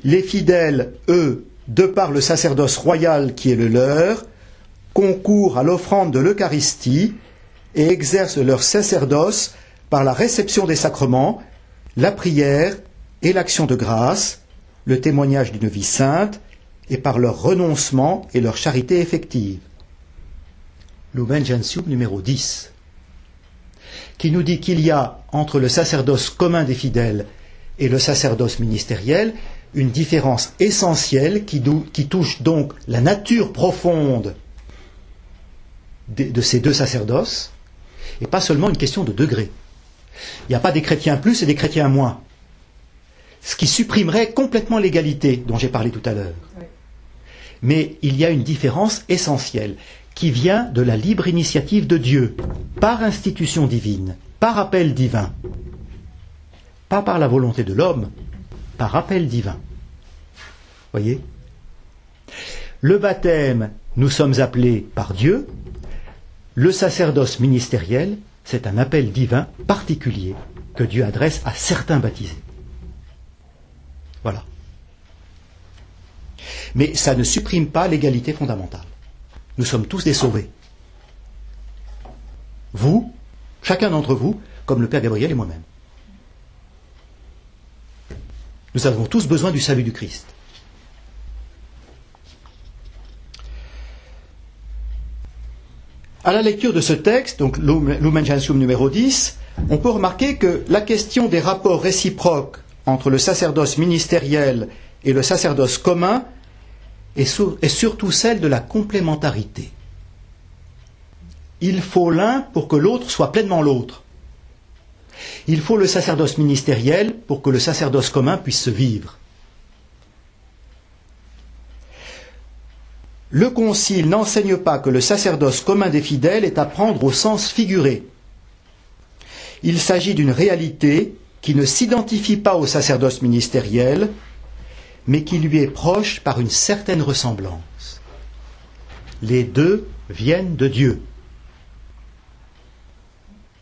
Les fidèles, eux, de par le sacerdoce royal qui est le leur, concourent à l'offrande de l'Eucharistie et exercent leur sacerdoce par la réception des sacrements, la prière et l'action de grâce, le témoignage d'une vie sainte, et par leur renoncement et leur charité effective. Lumen Gentium numéro 10, qui nous dit qu'il y a entre le sacerdoce commun des fidèles et le sacerdoce ministériel une différence essentielle qui touche donc la nature profonde de ces deux sacerdoces, et pas seulement une question de degré. Il n'y a pas des chrétiens plus et des chrétiens moins, ce qui supprimerait complètement l'égalité dont j'ai parlé tout à l'heure. Oui. Mais il y a une différence essentielle qui vient de la libre initiative de Dieu, par institution divine, par appel divin. Pas par la volonté de l'homme, par appel divin. Voyez ? Le baptême, nous sommes appelés par Dieu. Le sacerdoce ministériel, c'est un appel divin particulier que Dieu adresse à certains baptisés. Voilà. Mais ça ne supprime pas l'égalité fondamentale. Nous sommes tous des sauvés. Vous, chacun d'entre vous, comme le Père Gabriel et moi-même. Nous avons tous besoin du salut du Christ. À la lecture de ce texte, donc Lumen Gentium numéro 10, on peut remarquer que la question des rapports réciproques entre le sacerdoce ministériel et le sacerdoce commun est surtout celle de la complémentarité. Il faut l'un pour que l'autre soit pleinement l'autre. Il faut le sacerdoce ministériel pour que le sacerdoce commun puisse se vivre. Le Concile n'enseigne pas que le sacerdoce commun des fidèles est à prendre au sens figuré. Il s'agit d'une réalité qui ne s'identifie pas au sacerdoce ministériel, mais qui lui est proche par une certaine ressemblance. Les deux viennent de Dieu.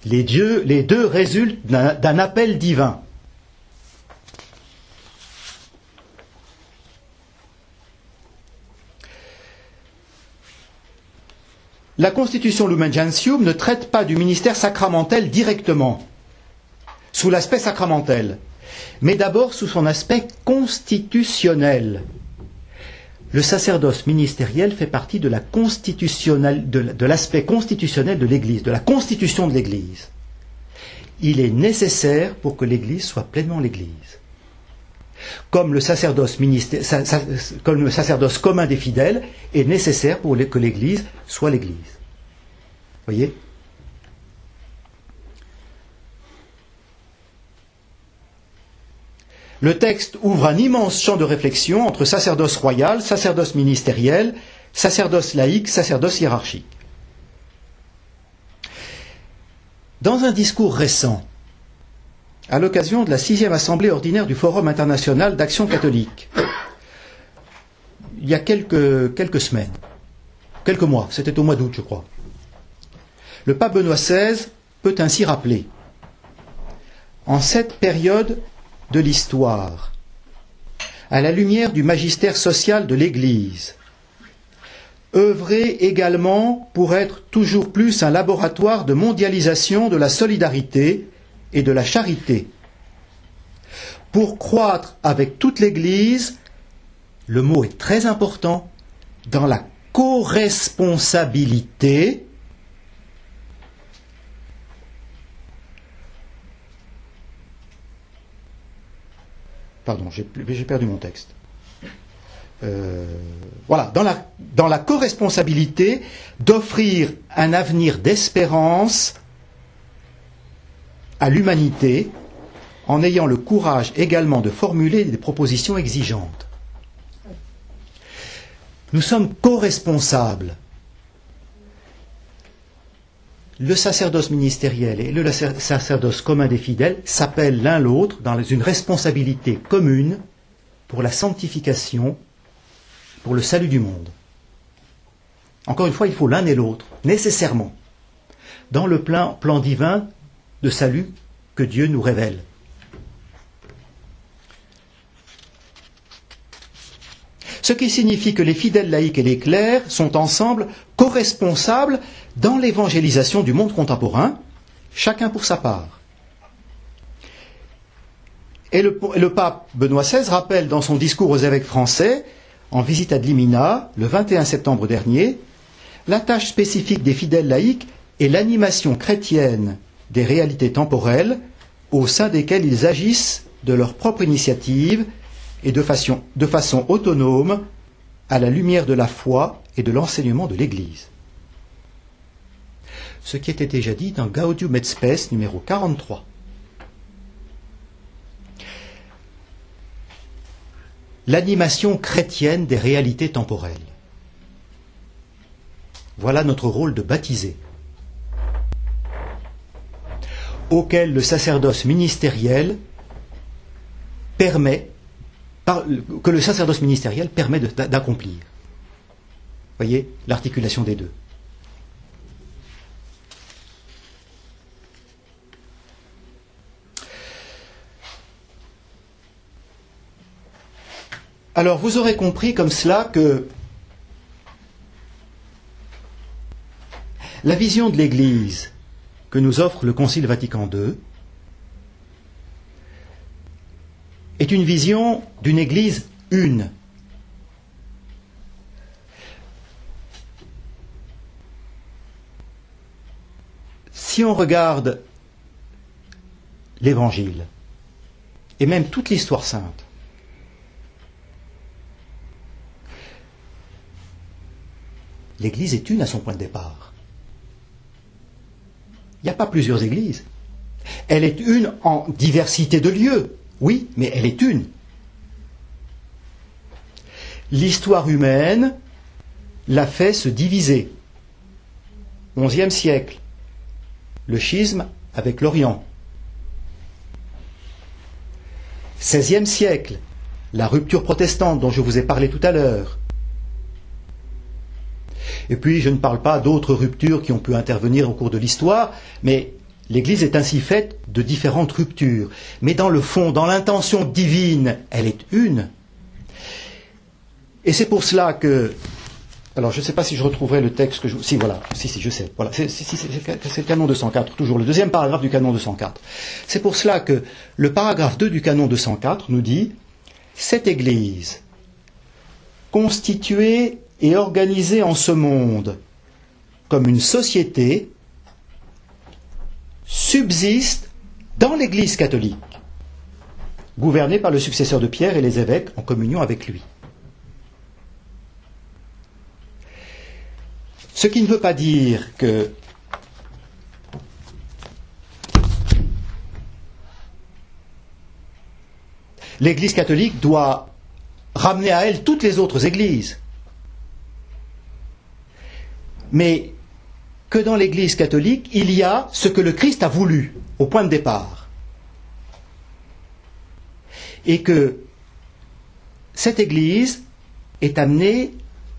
Les deux résultent d'un appel divin. La Constitution Lumen Gentium ne traite pas du ministère sacramentel directement, sous l'aspect sacramentel, mais d'abord sous son aspect constitutionnel. Le sacerdoce ministériel fait partie de l'aspect constitutionnel de l'Église, de la constitution de l'Église. Il est nécessaire pour que l'Église soit pleinement l'Église. Comme le sacerdoce commun des fidèles est nécessaire pour que l'Église soit l'Église. Voyez ? Le texte ouvre un immense champ de réflexion entre sacerdoce royal, sacerdoce ministériel, sacerdoce laïque, sacerdoce hiérarchique. Dans un discours récent, à l'occasion de la 6e assemblée ordinaire du Forum international d'action catholique, il y a quelques semaines, quelques mois, c'était au mois d'août je crois, le pape Benoît XVI peut ainsi rappeler: en cette période de l'histoire, à la lumière du magistère social de l'Église, œuvrer également pour être toujours plus un laboratoire de mondialisation de la solidarité et de la charité, pour croître avec toute l'Église, le mot est très important, dans la coresponsabilité Pardon, j'ai perdu mon texte. Voilà, dans la coresponsabilité d'offrir un avenir d'espérance à l'humanité, en ayant le courage également de formuler des propositions exigeantes. Nous sommes co-responsables. Le sacerdoce ministériel et le sacerdoce commun des fidèles s'appellent l'un l'autre dans une responsabilité commune pour la sanctification, pour le salut du monde. Encore une fois, il faut l'un et l'autre, nécessairement, dans le plan divin de salut que Dieu nous révèle. Ce qui signifie que les fidèles laïcs et les clercs sont ensemble co-responsables dans l'évangélisation du monde contemporain, chacun pour sa part. Et le pape Benoît XVI rappelle dans son discours aux évêques français, en visite à Dlimina, le 21 septembre dernier, la tâche spécifique des fidèles laïcs est l'animation chrétienne des réalités temporelles au sein desquelles ils agissent de leur propre initiative et de façon autonome à la lumière de la foi et de l'enseignement de l'Église. Ce qui était déjà dit dans Gaudium et Spes numéro 43. L'animation chrétienne des réalités temporelles. Voilà notre rôle de baptisé, auquel le sacerdoce ministériel permet d'accomplir. Voyez l'articulation des deux. Alors vous aurez compris comme cela que la vision de l'Église que nous offre le Concile Vatican II est une vision d'une Église une. Si on regarde l'Évangile, et même toute l'histoire sainte, l'Église est une à son point de départ. Il n'y a pas plusieurs églises. Elle est une en diversité de lieux, oui, mais elle est une. L'histoire humaine l'a fait se diviser. 11e siècle, le schisme avec l'Orient. 16e siècle, la rupture protestante dont je vous ai parlé tout à l'heure. Et puis, je ne parle pas d'autres ruptures qui ont pu intervenir au cours de l'histoire, mais l'Église est ainsi faite de différentes ruptures. Mais dans le fond, dans l'intention divine, elle est une. Et c'est pour cela que... Alors, je ne sais pas si je retrouverai le texte que je... Si, voilà. Si, je sais. Voilà. C'est le canon 204, toujours le deuxième paragraphe du canon 204. C'est pour cela que le paragraphe 2 du canon 204 nous dit « Cette Église, constituée et organisée en ce monde comme une société, subsiste dans l'Église catholique, gouvernée par le successeur de Pierre et les évêques en communion avec lui. » Ce qui ne veut pas dire que l'Église catholique doit ramener à elle toutes les autres églises. Mais que dans l'Église catholique, il y a ce que le Christ a voulu au point de départ. Et que cette Église est amenée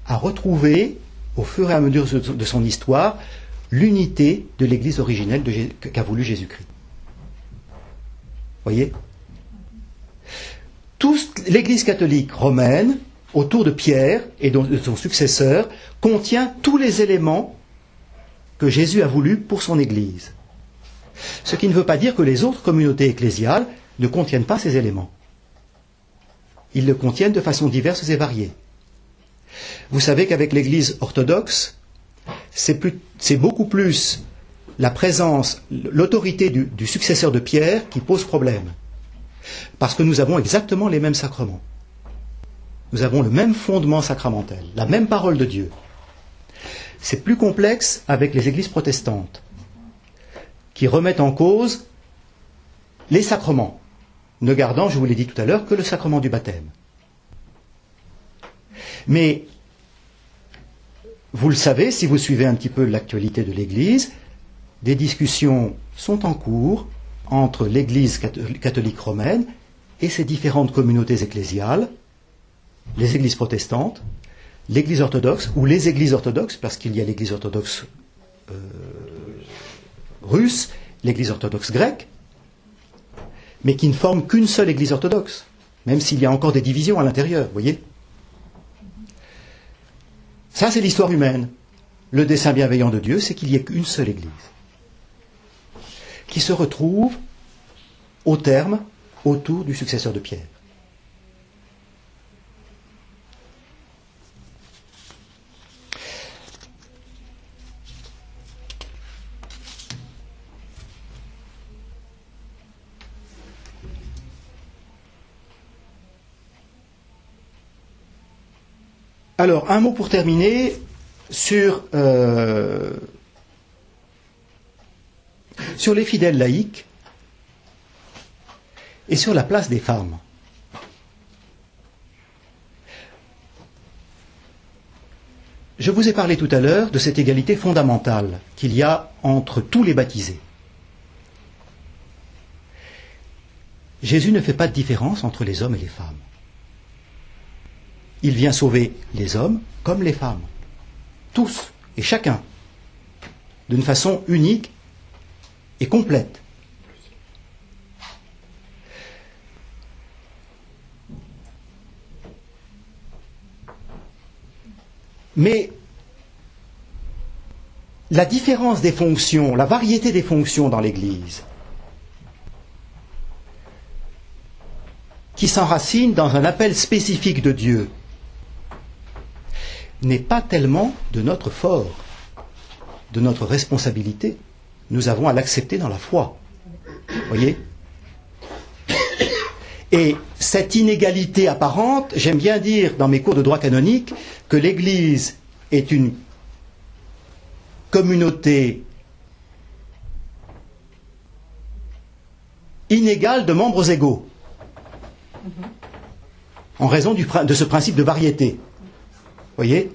à retrouver, au fur et à mesure de son histoire, l'unité de l'Église originelle qu'a voulu Jésus-Christ. Voyez ? L'Église catholique romaine, autour de Pierre et de son successeur, contient tous les éléments que Jésus a voulu pour son Église. Ce qui ne veut pas dire que les autres communautés ecclésiales ne contiennent pas ces éléments. Ils le contiennent de façon diverse et variée. Vous savez qu'avec l'Église orthodoxe, c'est beaucoup plus la présence, l'autorité du successeur de Pierre qui pose problème. Parce que nous avons exactement les mêmes sacrements. Nous avons le même fondement sacramentel, la même parole de Dieu. C'est plus complexe avec les églises protestantes, qui remettent en cause les sacrements, ne gardant, je vous l'ai dit tout à l'heure, que le sacrement du baptême. Mais, vous le savez, si vous suivez un petit peu l'actualité de l'Église, des discussions sont en cours entre l'Église catholique romaine et ses différentes communautés ecclésiales, les églises protestantes, l'Église orthodoxe, ou les églises orthodoxes, parce qu'il y a l'Église orthodoxe russe, l'Église orthodoxe grecque, mais qui ne forment qu'une seule Église orthodoxe, même s'il y a encore des divisions à l'intérieur, vous voyez. Ça, c'est l'histoire humaine. Le dessein bienveillant de Dieu, c'est qu'il n'y ait qu'une seule Église, qui se retrouve au terme, autour du successeur de Pierre. Alors, un mot pour terminer sur les fidèles laïcs et sur la place des femmes. Je vous ai parlé tout à l'heure de cette égalité fondamentale qu'il y a entre tous les baptisés. Jésus ne fait pas de différence entre les hommes et les femmes. Il vient sauver les hommes comme les femmes, tous et chacun, d'une façon unique et complète. Mais la différence des fonctions, la variété des fonctions dans l'Église, qui s'enracine dans un appel spécifique de Dieu, n'est pas tellement de notre fort, de notre responsabilité. Nous avons à l'accepter dans la foi. Voyez ? Et cette inégalité apparente, j'aime bien dire dans mes cours de droit canonique que l'Église est une communauté inégale de membres égaux, en raison de ce principe de variété. Voyez ?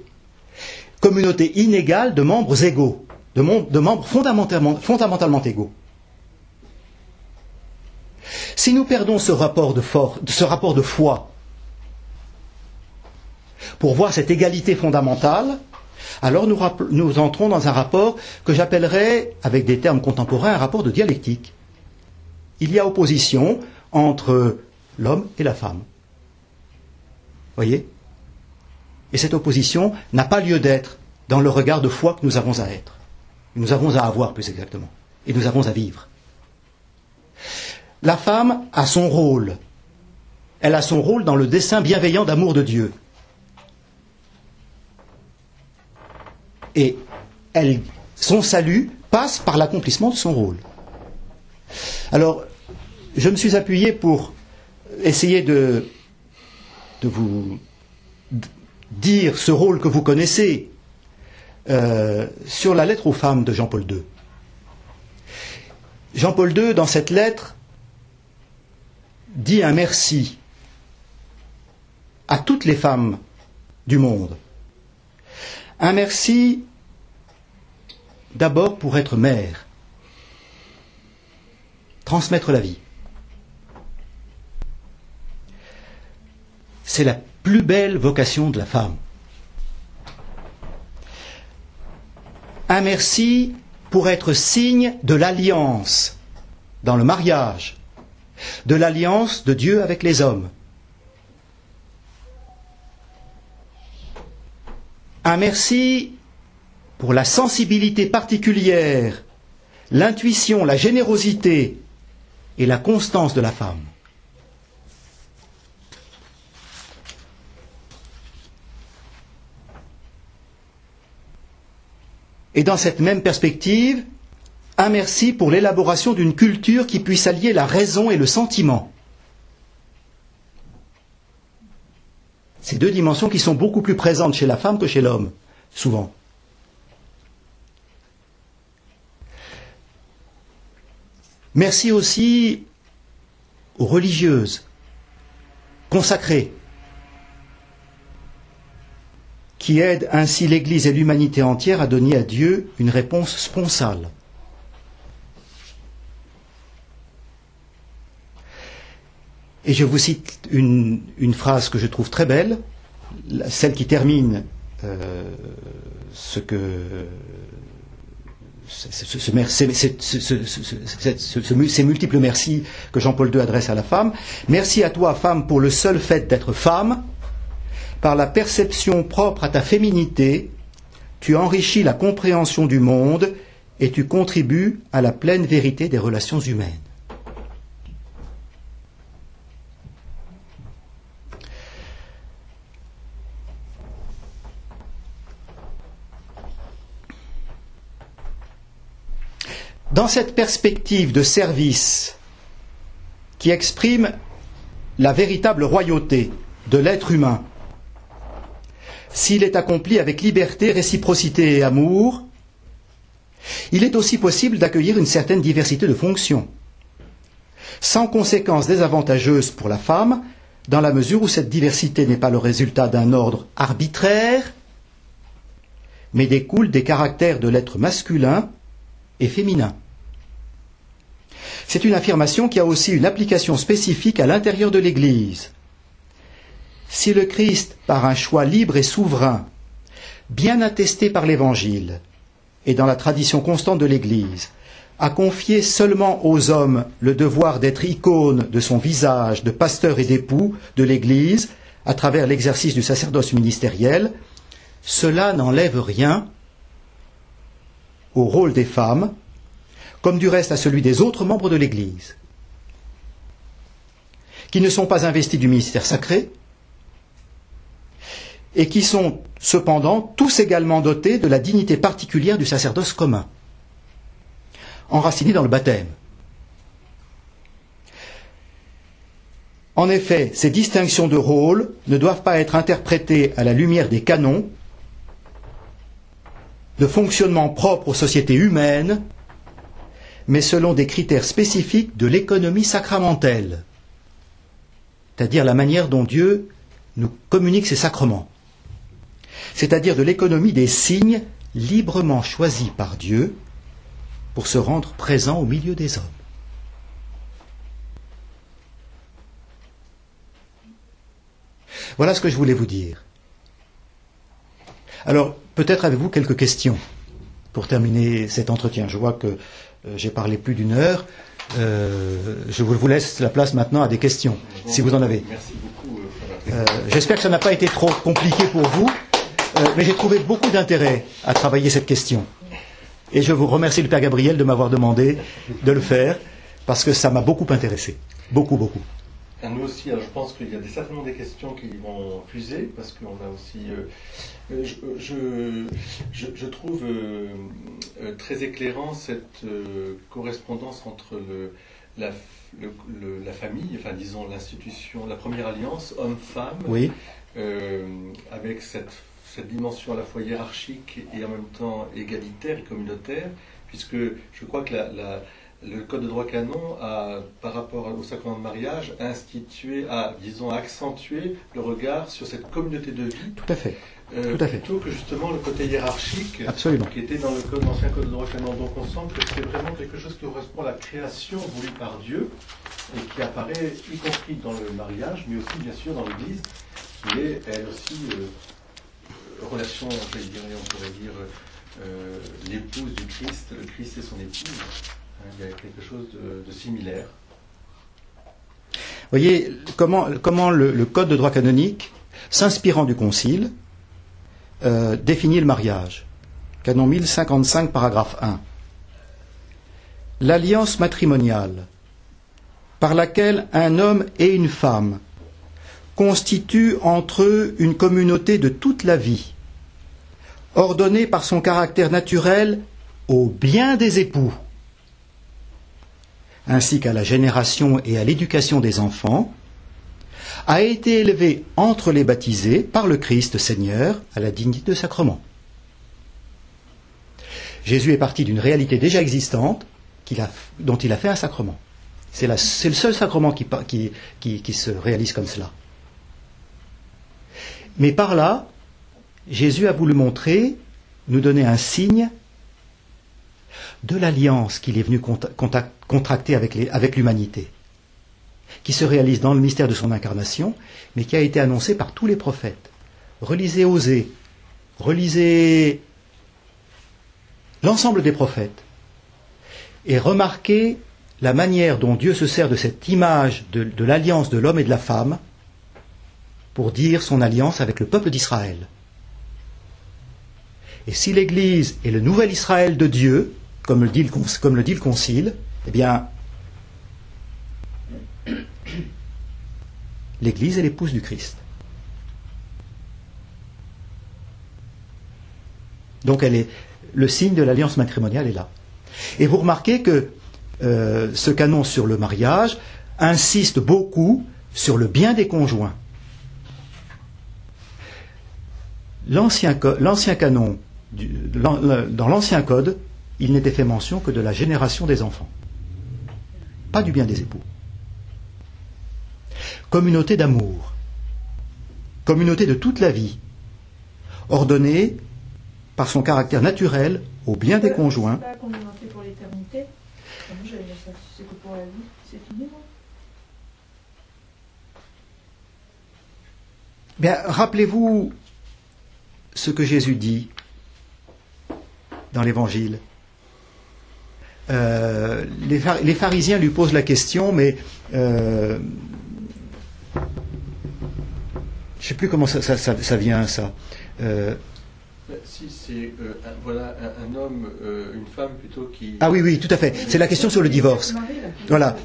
Communauté inégale de membres égaux, de membres fondamentalement égaux. Si nous perdons ce rapport de foi pour voir cette égalité fondamentale, alors nous entrons dans un rapport que j'appellerais, avec des termes contemporains, un rapport de dialectique. Il y a opposition entre l'homme et la femme. Voyez ? Et cette opposition n'a pas lieu d'être dans le regard de foi que nous avons à être. Nous avons à avoir, plus exactement. Et nous avons à vivre. La femme a son rôle. Elle a son rôle dans le dessein bienveillant d'amour de Dieu. Et son salut passe par l'accomplissement de son rôle. Alors, je me suis appuyé pour essayer de vous dire ce rôle que vous connaissez sur la lettre aux femmes de Jean-Paul II. Jean-Paul II, dans cette lettre, dit un merci à toutes les femmes du monde. Un merci d'abord pour être mère, transmettre la vie. C'est la plus belle vocation de la femme. Un merci pour être signe de l'alliance dans le mariage, de l'alliance de Dieu avec les hommes. Un merci pour la sensibilité particulière, l'intuition, la générosité et la constance de la femme. Et dans cette même perspective, un merci pour l'élaboration d'une culture qui puisse allier la raison et le sentiment. Ces deux dimensions qui sont beaucoup plus présentes chez la femme que chez l'homme, souvent. Merci aussi aux religieuses, consacrées, qui aident ainsi l'Église et l'humanité entière à donner à Dieu une réponse sponsale. Et je vous cite une phrase que je trouve très belle, celle qui termine ces multiples merci que Jean-Paul II adresse à la femme. Merci à toi, femme, pour le seul fait d'être femme. Par la perception propre à ta féminité, tu enrichis la compréhension du monde et tu contribues à la pleine vérité des relations humaines. Dans cette perspective de service qui exprime la véritable royauté de l'être humain, s'il est accompli avec liberté, réciprocité et amour, il est aussi possible d'accueillir une certaine diversité de fonctions, sans conséquences désavantageuses pour la femme, dans la mesure où cette diversité n'est pas le résultat d'un ordre arbitraire, mais découle des caractères de l'être masculin et féminin. C'est une affirmation qui a aussi une application spécifique à l'intérieur de l'Église. Si le Christ, par un choix libre et souverain, bien attesté par l'Évangile et dans la tradition constante de l'Église, a confié seulement aux hommes le devoir d'être icône de son visage de pasteur et d'époux de l'Église à travers l'exercice du sacerdoce ministériel, cela n'enlève rien au rôle des femmes, comme du reste à celui des autres membres de l'Église, qui ne sont pas investis du ministère sacré et qui sont cependant tous également dotés de la dignité particulière du sacerdoce commun, enracinés dans le baptême. En effet, ces distinctions de rôle ne doivent pas être interprétées à la lumière des canons de fonctionnement propre aux sociétés humaines, mais selon des critères spécifiques de l'économie sacramentelle, c'est-à-dire la manière dont Dieu nous communique ses sacrements, c'est-à-dire de l'économie des signes librement choisis par Dieu pour se rendre présent au milieu des hommes. Voilà ce que je voulais vous dire. Alors, peut-être avez-vous quelques questions pour terminer cet entretien. Je vois que j'ai parlé plus d'une heure. Je vous laisse la place maintenant à des questions, si vous en avez. Merci beaucoup. J'espère que ça n'a pas été trop compliqué pour vous, mais j'ai trouvé beaucoup d'intérêt à travailler cette question. Et je vous remercie le Père Gabriel de m'avoir demandé de le faire, parce que ça m'a beaucoup intéressé. Beaucoup, beaucoup. Nous aussi, alors je pense qu'il y a certainement des questions qui vont fuser, parce qu'on a aussi... je trouve très éclairant cette correspondance entre la famille, enfin disons l'institution, la première alliance, homme-femme, oui. Avec cette dimension à la fois hiérarchique et en même temps égalitaire et communautaire, puisque je crois que le Code de droit canon a, par rapport au sacrement de mariage, accentué le regard sur cette communauté de vie. Tout à fait. Tout à fait. Plutôt que justement le côté hiérarchique. Absolument. Qui était dans l'ancien Code de droit canon. Donc on sent que c'est vraiment quelque chose qui correspond à la création voulue par Dieu et qui apparaît y compris dans le mariage, mais aussi bien sûr dans l'Église, qui est elle aussi relation, on pourrait dire, l'épouse du Christ, le Christ et son épouse. Il y a quelque chose de similaire. Vous voyez comment le Code de droit canonique, s'inspirant du Concile, définit le mariage. Canon 1055, paragraphe 1. L'alliance matrimoniale par laquelle un homme et une femme constituent entre eux une communauté de toute la vie, ordonnée par son caractère naturel au bien des époux, ainsi qu'à la génération et à l'éducation des enfants, a été élevé entre les baptisés par le Christ Seigneur à la dignité de sacrement. Jésus est parti d'une réalité déjà existante dont il a fait un sacrement. C'est le seul sacrement qui se réalise comme cela. Mais par là, Jésus a voulu nous donner un signe de l'alliance qu'il est venu contracter avec l'humanité, qui se réalise dans le mystère de son incarnation, mais qui a été annoncé par tous les prophètes. Relisez Osée, relisez l'ensemble des prophètes, et remarquez la manière dont Dieu se sert de cette image de l'alliance de l'homme et de la femme pour dire son alliance avec le peuple d'Israël. Et si l'Église est le nouvel Israël de Dieu, comme le dit le Concile, eh bien, l'Église est l'épouse du Christ. Donc le signe de l'alliance matrimoniale est là. Et vous remarquez que ce canon sur le mariage insiste beaucoup sur le bien des conjoints. L'ancien canon, dans l'ancien code, il n'était fait mention que de la génération des enfants, pas du bien des époux. Communauté d'amour, communauté de toute la vie, ordonnée par son caractère naturel au bien des conjoints. C'est pas communauté pour l'éternité. Moi, j'avais ça, c'est que pour la vie, c'est fini, moi. Bien, rappelez-vous ce que Jésus dit dans l'Évangile. Les pharisiens lui posent la question, mais je ne sais plus comment ça vient, ça. Si c'est voilà un homme, une femme plutôt qui... Ah oui, oui, tout à fait. C'est la question sur le divorce. Voilà.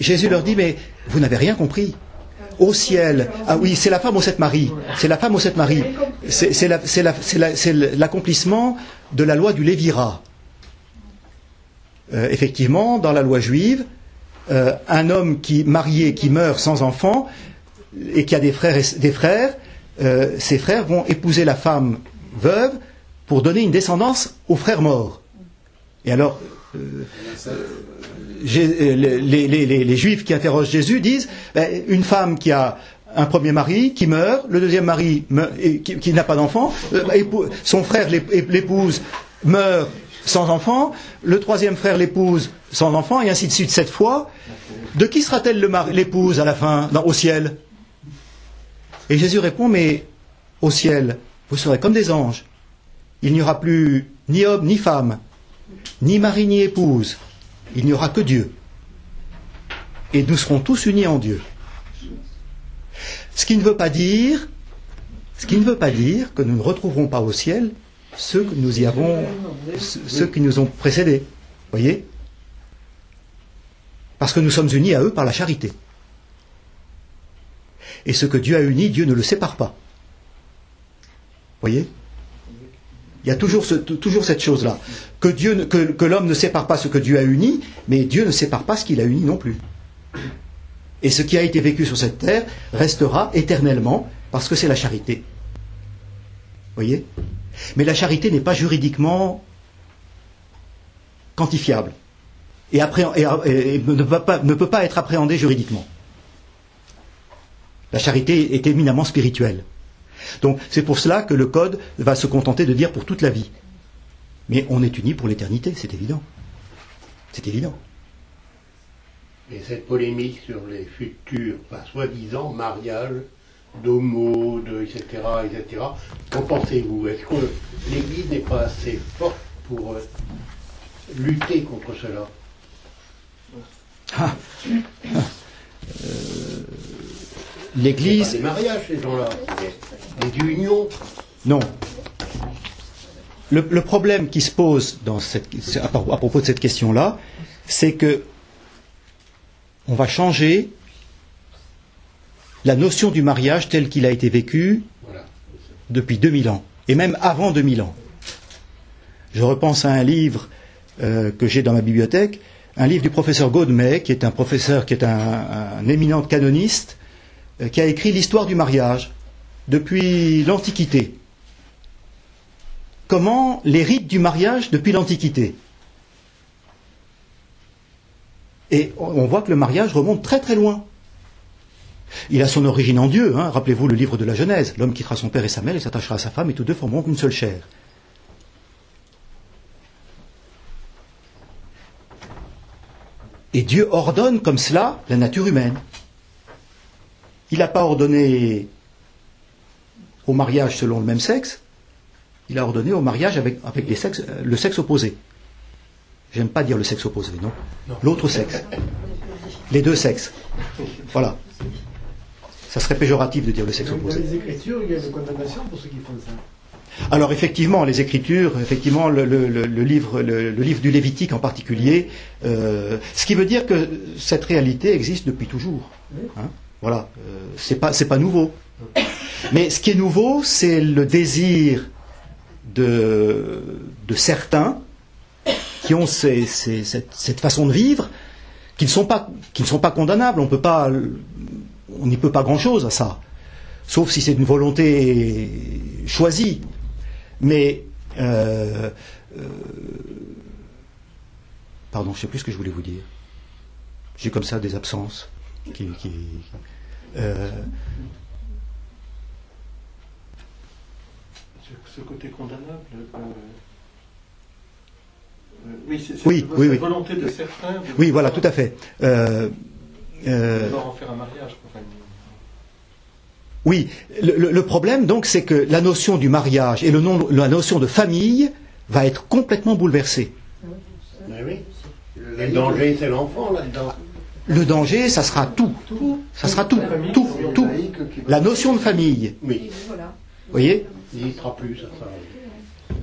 Jésus leur dit, mais vous n'avez rien compris. Au ciel, ah oui, c'est la femme aux 7 maris. C'est la femme aux 7 maris. C'est l'accomplissement de la loi du Lévira. Effectivement, dans la loi juive, un homme marié qui meurt sans enfant et qui a des frères, ses frères vont épouser la femme veuve pour donner une descendance aux frères morts. Et alors, les Juifs qui interrogent Jésus disent, une femme qui a un premier mari qui meurt, le deuxième mari qui n'a pas d'enfant, son frère l'épouse, meurt sans enfant, le troisième frère l'épouse sans enfant, et ainsi de suite 7 fois. De qui sera-t-elle l'épouse à la fin, au ciel? Et Jésus répond, mais au ciel, vous serez comme des anges. Il n'y aura plus ni homme ni femme, ni mari ni épouse. Il n'y aura que Dieu. Et nous serons tous unis en Dieu. Ce qui ne veut pas dire que nous ne retrouverons pas au ciel ceux qui nous ont précédés. Voyez? Parce que nous sommes unis à eux par la charité. Et ce que Dieu a uni, Dieu ne le sépare pas. Voyez? Il y a toujours cette chose-là. Que l'homme ne sépare pas ce que Dieu a uni, mais Dieu ne sépare pas ce qu'il a uni non plus. Et ce qui a été vécu sur cette terre restera éternellement, parce que c'est la charité. Voyez? Mais la charité n'est pas juridiquement quantifiable. Et ne peut pas être appréhendée juridiquement. La charité est éminemment spirituelle. Donc c'est pour cela que le Code va se contenter de dire pour toute la vie. Mais on est unis pour l'éternité, c'est évident. C'est évident. Et cette polémique sur les futurs, soi-disant, mariages, d'homo, etc., qu'en pensez-vous? Est-ce que l'Église n'est pas assez forte pour lutter contre cela? L'Église... C'est pas des mariages, ces gens-là. Des unions. Non. Le problème qui se pose à propos de cette question-là, c'est que on va changer la notion du mariage tel qu'il a été vécu depuis 2000 ans, et même avant 2000 ans. Je repense à un livre que j'ai dans ma bibliothèque, un livre du professeur Godmet, qui est un professeur, qui est un éminent canoniste, qui a écrit l'histoire du mariage depuis l'Antiquité. Comment les rites du mariage depuis l'Antiquité. Et on voit que le mariage remonte très très loin. Il a son origine en Dieu, hein. Rappelez-vous le livre de la Genèse. L'homme quittera son père et sa mère et s'attachera à sa femme, et tous deux formeront une seule chair. Et Dieu ordonne comme cela la nature humaine. Il n'a pas ordonné au mariage selon le même sexe, il a ordonné au mariage avec le sexe opposé. J'aime pas dire le sexe opposé, non. L'autre sexe. Les deux sexes. Voilà. Ça serait péjoratif de dire le sexe opposé. Dans les Écritures, il y a une condamnation pour ceux qui font ça. Alors effectivement, les Écritures, effectivement, le livre du Lévitique en particulier, ce qui veut dire que cette réalité existe depuis toujours. Hein, voilà, c'est pas nouveau. Mais ce qui est nouveau, c'est le désir de certains qui ont cette façon de vivre, qui ne sont pas condamnables. On n'y peut pas grand-chose à ça, sauf si c'est une volonté choisie. Mais pardon, je ne sais plus ce que je voulais vous dire. J'ai comme ça des absences. ce côté condamnable. Oui, c'est Oui, la oui, oui. volonté de certains. Oui, voilà, tout à fait. D'abord en faire un mariage. Enfin, Oui, le problème donc c'est que la notion du mariage et la notion de famille va être complètement bouleversée. Mais oui. Le danger, c'est l'enfant là-dedans. Le danger, ça sera tout. Ça sera tout. Tout. Tout. La notion de famille. Oui. Voilà. Vous voyez? Il n'y sera plus, ça.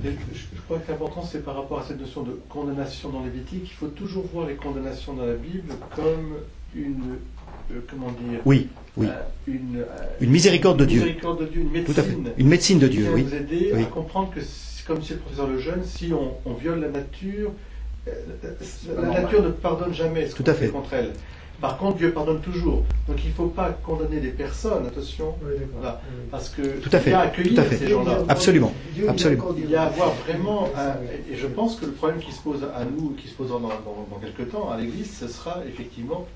et je crois que l'important, c'est par rapport à cette notion de condamnation dans Lévitique, il faut toujours voir les condamnations dans la Bible comme une. Comment dire? Oui, oui. Une miséricorde de Dieu. Miséricorde de Dieu, une médecine. Tout à fait. Une médecine de Dieu, qui va oui. vous aider Oui. à comprendre que, comme disait le professeur Lejeune, si on viole la nature, la nature ne pardonne jamais ce Tout qu'on à fait. contre elle. Par contre, Dieu pardonne toujours. Donc il ne faut pas condamner des personnes, attention, Oui, d'accord. voilà, parce que Tout à fait. il y a à accueillir Tout à fait. ces gens-là. Absolument. Dieu, Absolument. Il y a à avoir vraiment, et je pense que le problème qui se pose à nous, qui se pose dans quelques temps à l'Église, ce sera effectivement,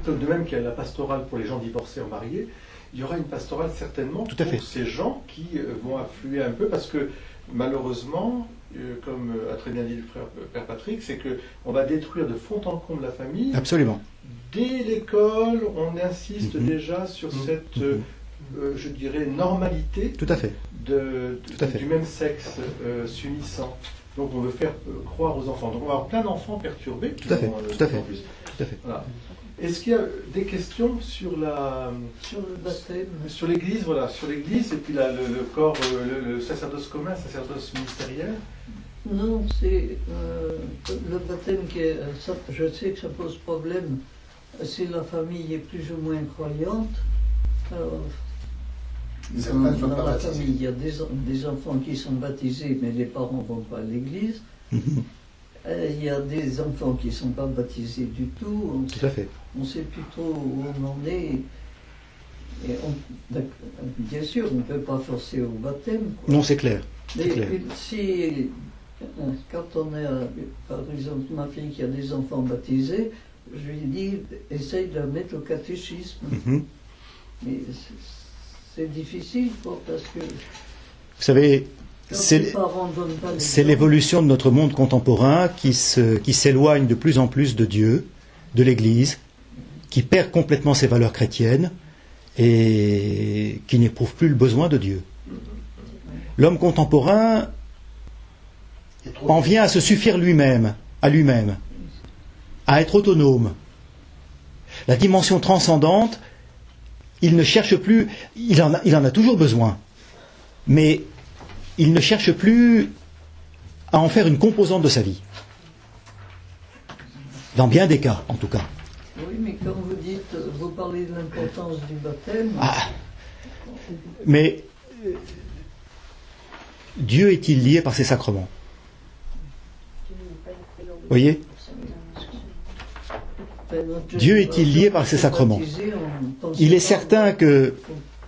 de même qu'il y a la pastorale pour les gens divorcés ou mariés, il y aura une pastorale certainement Tout à fait. pour ces gens qui vont affluer un peu, parce que malheureusement, comme a très bien dit le Père Patrick, c'est qu'on va détruire de fond en comble la famille. Absolument. Dès l'école, on insiste Mhm. déjà sur cette, Mhm. je dirais, normalité Tout à fait. Tout à fait. du même sexe s'unissant. Donc on veut faire croire aux enfants. Donc on va avoir plein d'enfants perturbés. Tout à fait, tout à fait. En plus. Tout à fait. Voilà. Est-ce qu'il y a des questions sur Sur le baptême. sur l'Église, voilà, sur l'Église et puis là, le corps, le sacerdoce commun, le sacerdoce ministériel? Non, c'est le baptême qui est. Je sais que ça pose problème si la famille est plus ou moins croyante. Dans la famille, il y a des enfants qui sont baptisés, mais les parents ne vont pas à l'église. Mhm. Il y a des enfants qui ne sont pas baptisés du tout. Tout à fait. On ne sait plus trop où on en est. Et bien sûr, on ne peut pas forcer au baptême, quoi. Non, c'est clair. Mais C'est clair. si, quand on a, par exemple, ma fille qui a des enfants baptisés, je lui dis, essaye de la mettre au catéchisme. Mhm. Mais c'est difficile, quoi, parce que Vous savez, quand c'est les parents ne donnent pas c'est l'évolution de notre monde contemporain qui s'éloigne de plus en plus de Dieu, de l'Église, qui perd complètement ses valeurs chrétiennes et qui n'éprouve plus le besoin de Dieu. L'homme contemporain en vient à se suffire lui-même, à lui-même, à être autonome. La dimension transcendante, il ne cherche plus, il en a toujours besoin, mais il ne cherche plus à en faire une composante de sa vie. Dans bien des cas, en tout cas. Oui, mais quand vous dites, vous parlez de l'importance du baptême, Ah. Mais Dieu est-il lié par ses sacrements? Vous voyez? Dieu est-il lié par ses sacrements? Il est certain que...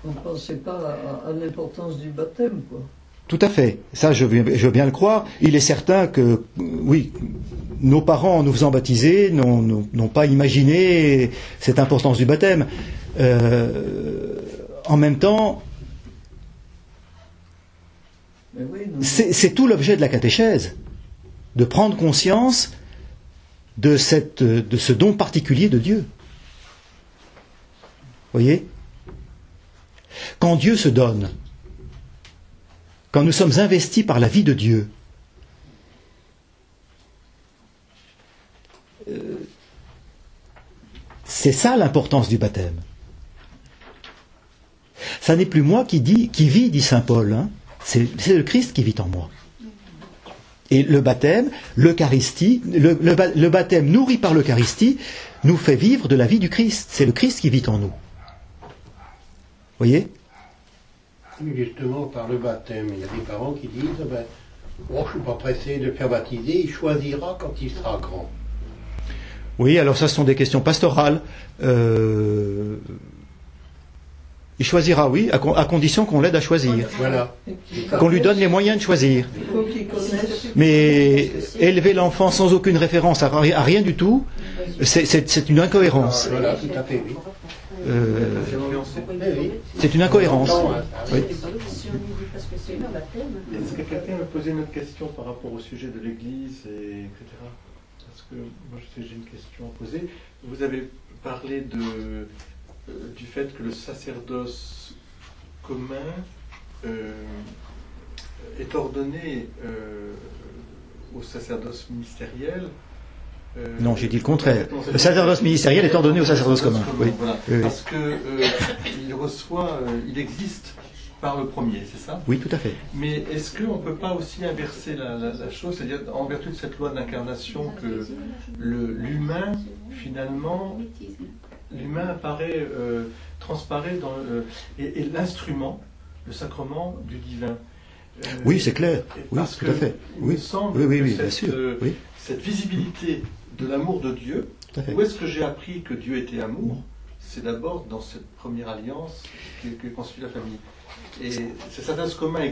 On ne pensait pas à l'importance du baptême, quoi. Tout à fait. Ça, je veux bien le croire. Il est certain que, oui, nos parents, en nous faisant baptiser, n'ont pas imaginé cette importance du baptême. En même temps, Mais oui, c'est tout l'objet de la catéchèse, de prendre conscience de ce don particulier de Dieu. Voyez ? Quand Dieu se donne, quand nous sommes investis par la vie de Dieu, c'est ça l'importance du baptême. Ça n'est plus moi qui vis, dit saint Paul, hein. C'est le Christ qui vit en moi. Et le baptême, l'Eucharistie, le baptême nourri par l'Eucharistie, nous fait vivre de la vie du Christ. C'est le Christ qui vit en nous. Voyez ? Justement, par le baptême, il y a des parents qui disent je ne suis pas pressé de le faire baptiser, il choisira quand il sera grand. Oui, alors ça, ce sont des questions pastorales. Il choisira, oui, à condition qu'on l'aide à choisir. Voilà. Qu'on lui donne les moyens de choisir. il faut qu'ils connaissent Mais élever l'enfant sans aucune référence à rien du tout, c'est une incohérence. Voilà, tout à fait, oui. C'est une incohérence. Oui. Est-ce que quelqu'un me posait une autre question par rapport au sujet de l'Église, etc. Parce que moi, je sais que j'ai une question à poser. Vous avez parlé du fait que le sacerdoce commun est ordonné au sacerdoce ministériel. Non, j'ai dit le contraire. Le sacerdoce ministériel est ordonné au sacerdoce commun. Oui. Voilà. Oui. Parce que il existe par le premier, c'est ça? Oui, tout à fait. Mais est-ce qu'on ne peut pas aussi inverser la chose, c'est-à-dire en vertu de cette loi d'incarnation que l'humain, finalement, l'humain apparaît, transparaît dans et l'instrument, le sacrement du divin. Oui, c'est clair. Oui, parce tout à fait. Il me semble oui, que bien sûr. Oui. cette visibilité de l'amour de Dieu, Tout à fait. où est-ce que j'ai appris que Dieu était amour? C'est d'abord dans cette première alliance que constitue la famille. Et c'est certains communs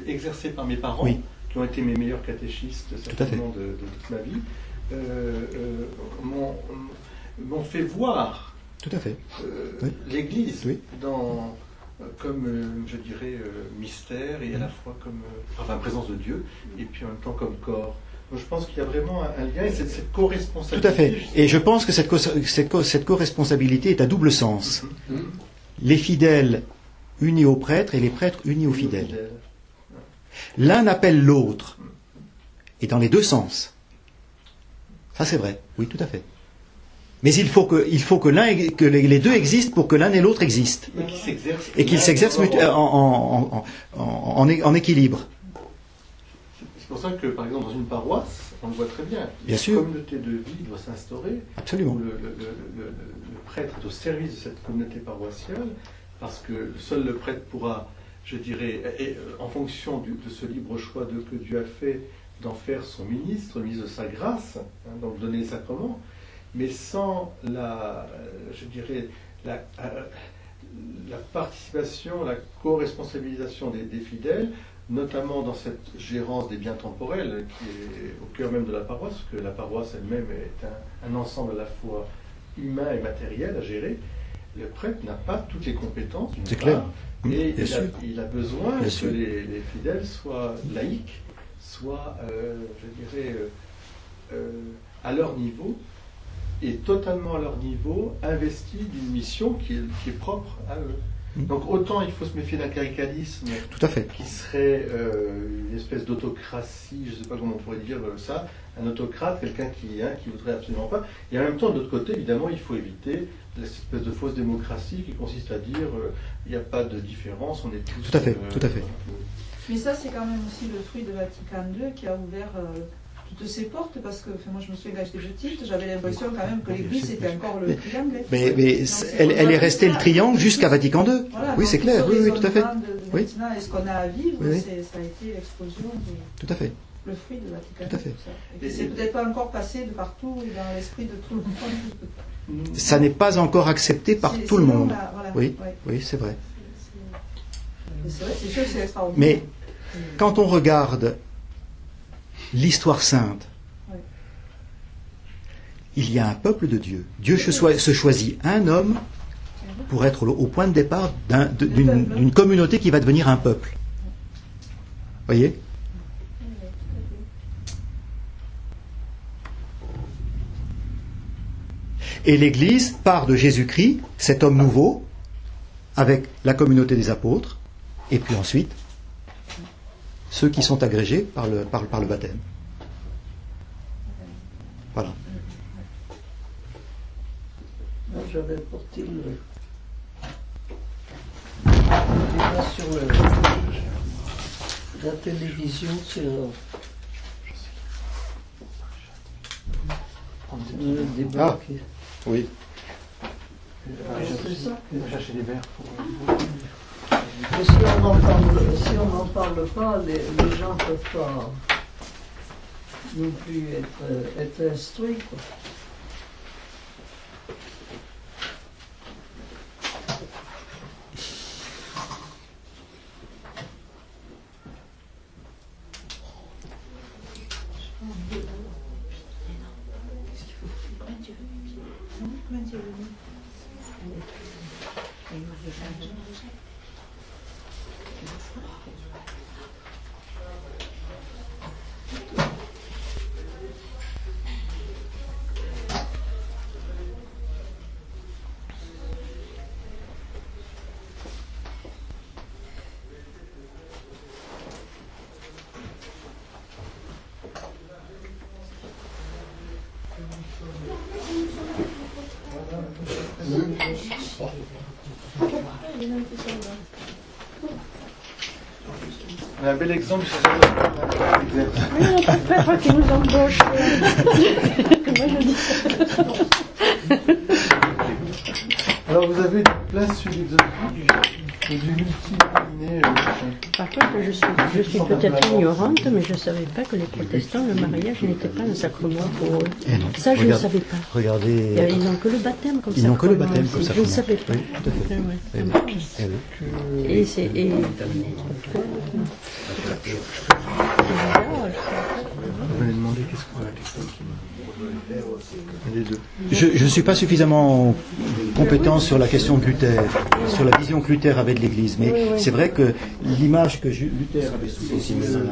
exercés par mes parents, Oui. qui ont été mes meilleurs catéchistes certainement de toute ma vie, m'ont fait voir Tout à fait. Oui. l'Église Oui. comme, je dirais, mystère et à la fois comme présence de Dieu, et puis en même temps comme corps. Donc je pense qu'il y a vraiment un lien et cette co-responsabilité. Tout à fait. Et je pense que cette co-responsabilité est à double sens. Les fidèles unis aux prêtres et les prêtres unis aux fidèles. L'un appelle l'autre. Et dans les deux sens. Ça c'est vrai. Oui, tout à fait. Mais il faut que les deux existent pour que l'un et l'autre existent. Et qu'ils s'exercent en équilibre. C'est pour ça que, par exemple, dans une paroisse, on le voit très bien. Bien sûr. Une communauté de vie doit s'instaurer. Absolument. Le prêtre est au service de cette communauté paroissiale, parce que seul le prêtre pourra, je dirais, en fonction de ce libre choix que Dieu a fait, d'en faire son ministre de sa grâce, donc donner les sacrements, mais sans la participation, la co-responsabilisation des fidèles, notamment dans cette gérance des biens temporels qui est au cœur même de la paroisse, parce que la paroisse elle-même est un ensemble à la fois humain et matériel à gérer. Le prêtre n'a pas toutes les compétences, c'est clair. Et il a besoin que les fidèles soient laïcs, soient, je dirais, à leur niveau, et totalement à leur niveau, investis d'une mission qui est propre à eux. Donc autant il faut se méfier d'un cléricalisme Tout à fait. qui serait une espèce d'autocratie, je ne sais pas comment on pourrait dire ça, un autocrate, quelqu'un qui voudrait absolument pas. Et en même temps, de l'autre côté, évidemment, il faut éviter cette espèce de fausse démocratie qui consiste à dire il n'y a pas de différence, on est tous... Tout à fait, tout à fait. Mais ça, c'est quand même aussi le fruit de Vatican II qui a ouvert toutes ses portes, parce que moi je me souviens quand j'étais petite, j'avais l'impression quand même que l'Église c'était encore le triangle. Mais elle est restée le triangle jusqu'à Vatican II. Voilà, oui, c'est clair, oui, tout à fait. Oui. Et ce qu'on a à vivre, oui. Ça a été l'explosion, tout à fait. Le fruit de Vatican II. Tout à fait. Et c'est peut-être pas encore passé de partout dans l'esprit de tout le monde. Ça n'est pas encore accepté par tout le monde. Voilà, oui, ouais. Oui, c'est vrai. C'est vrai, c'est sûr que c'est extraordinaire. Mais quand on regarde l'histoire sainte, il y a un peuple de Dieu. Dieu se choisit un homme pour être au point de départ d'une communauté qui va devenir un peuple. Voyez ? Et l'Église part de Jésus-Christ, cet homme nouveau, avec la communauté des apôtres, et puis ensuite, ceux qui sont agrégés par le baptême. Voilà. J'avais porté le débat sur la télévision, sur le débat qui... Oui. C'est ça. Chercher des verres. Mais si on n'en parle pas, les gens ne peuvent pas non plus être instruits, quoi. On a un bel exemple sur Oui, on préfère qu'ils nous embauchent. Moi, je dis Alors vous avez une place sur l'exotique du multi-combiné. Par contre, je suis peut-être ignorante, mais je ne savais pas que les protestants, le mariage n'était pas un sacrement pour eux. Eh non. Ça, je ne savais pas. Regardez. Ils n'ont que le baptême comme ça. Ils n'ont que le baptême comme ça. Je ne savais pas. Oui, tout à fait. Ouais. Eh oui. Et c'est. Vous m'avez demandé qu'est-ce qu'on a les deux. Je ne suis pas suffisamment compétent sur la question de Luther, sur la vision que Luther avait de l'Église, mais c'est vrai que l'image que Luther avait sous les yeux,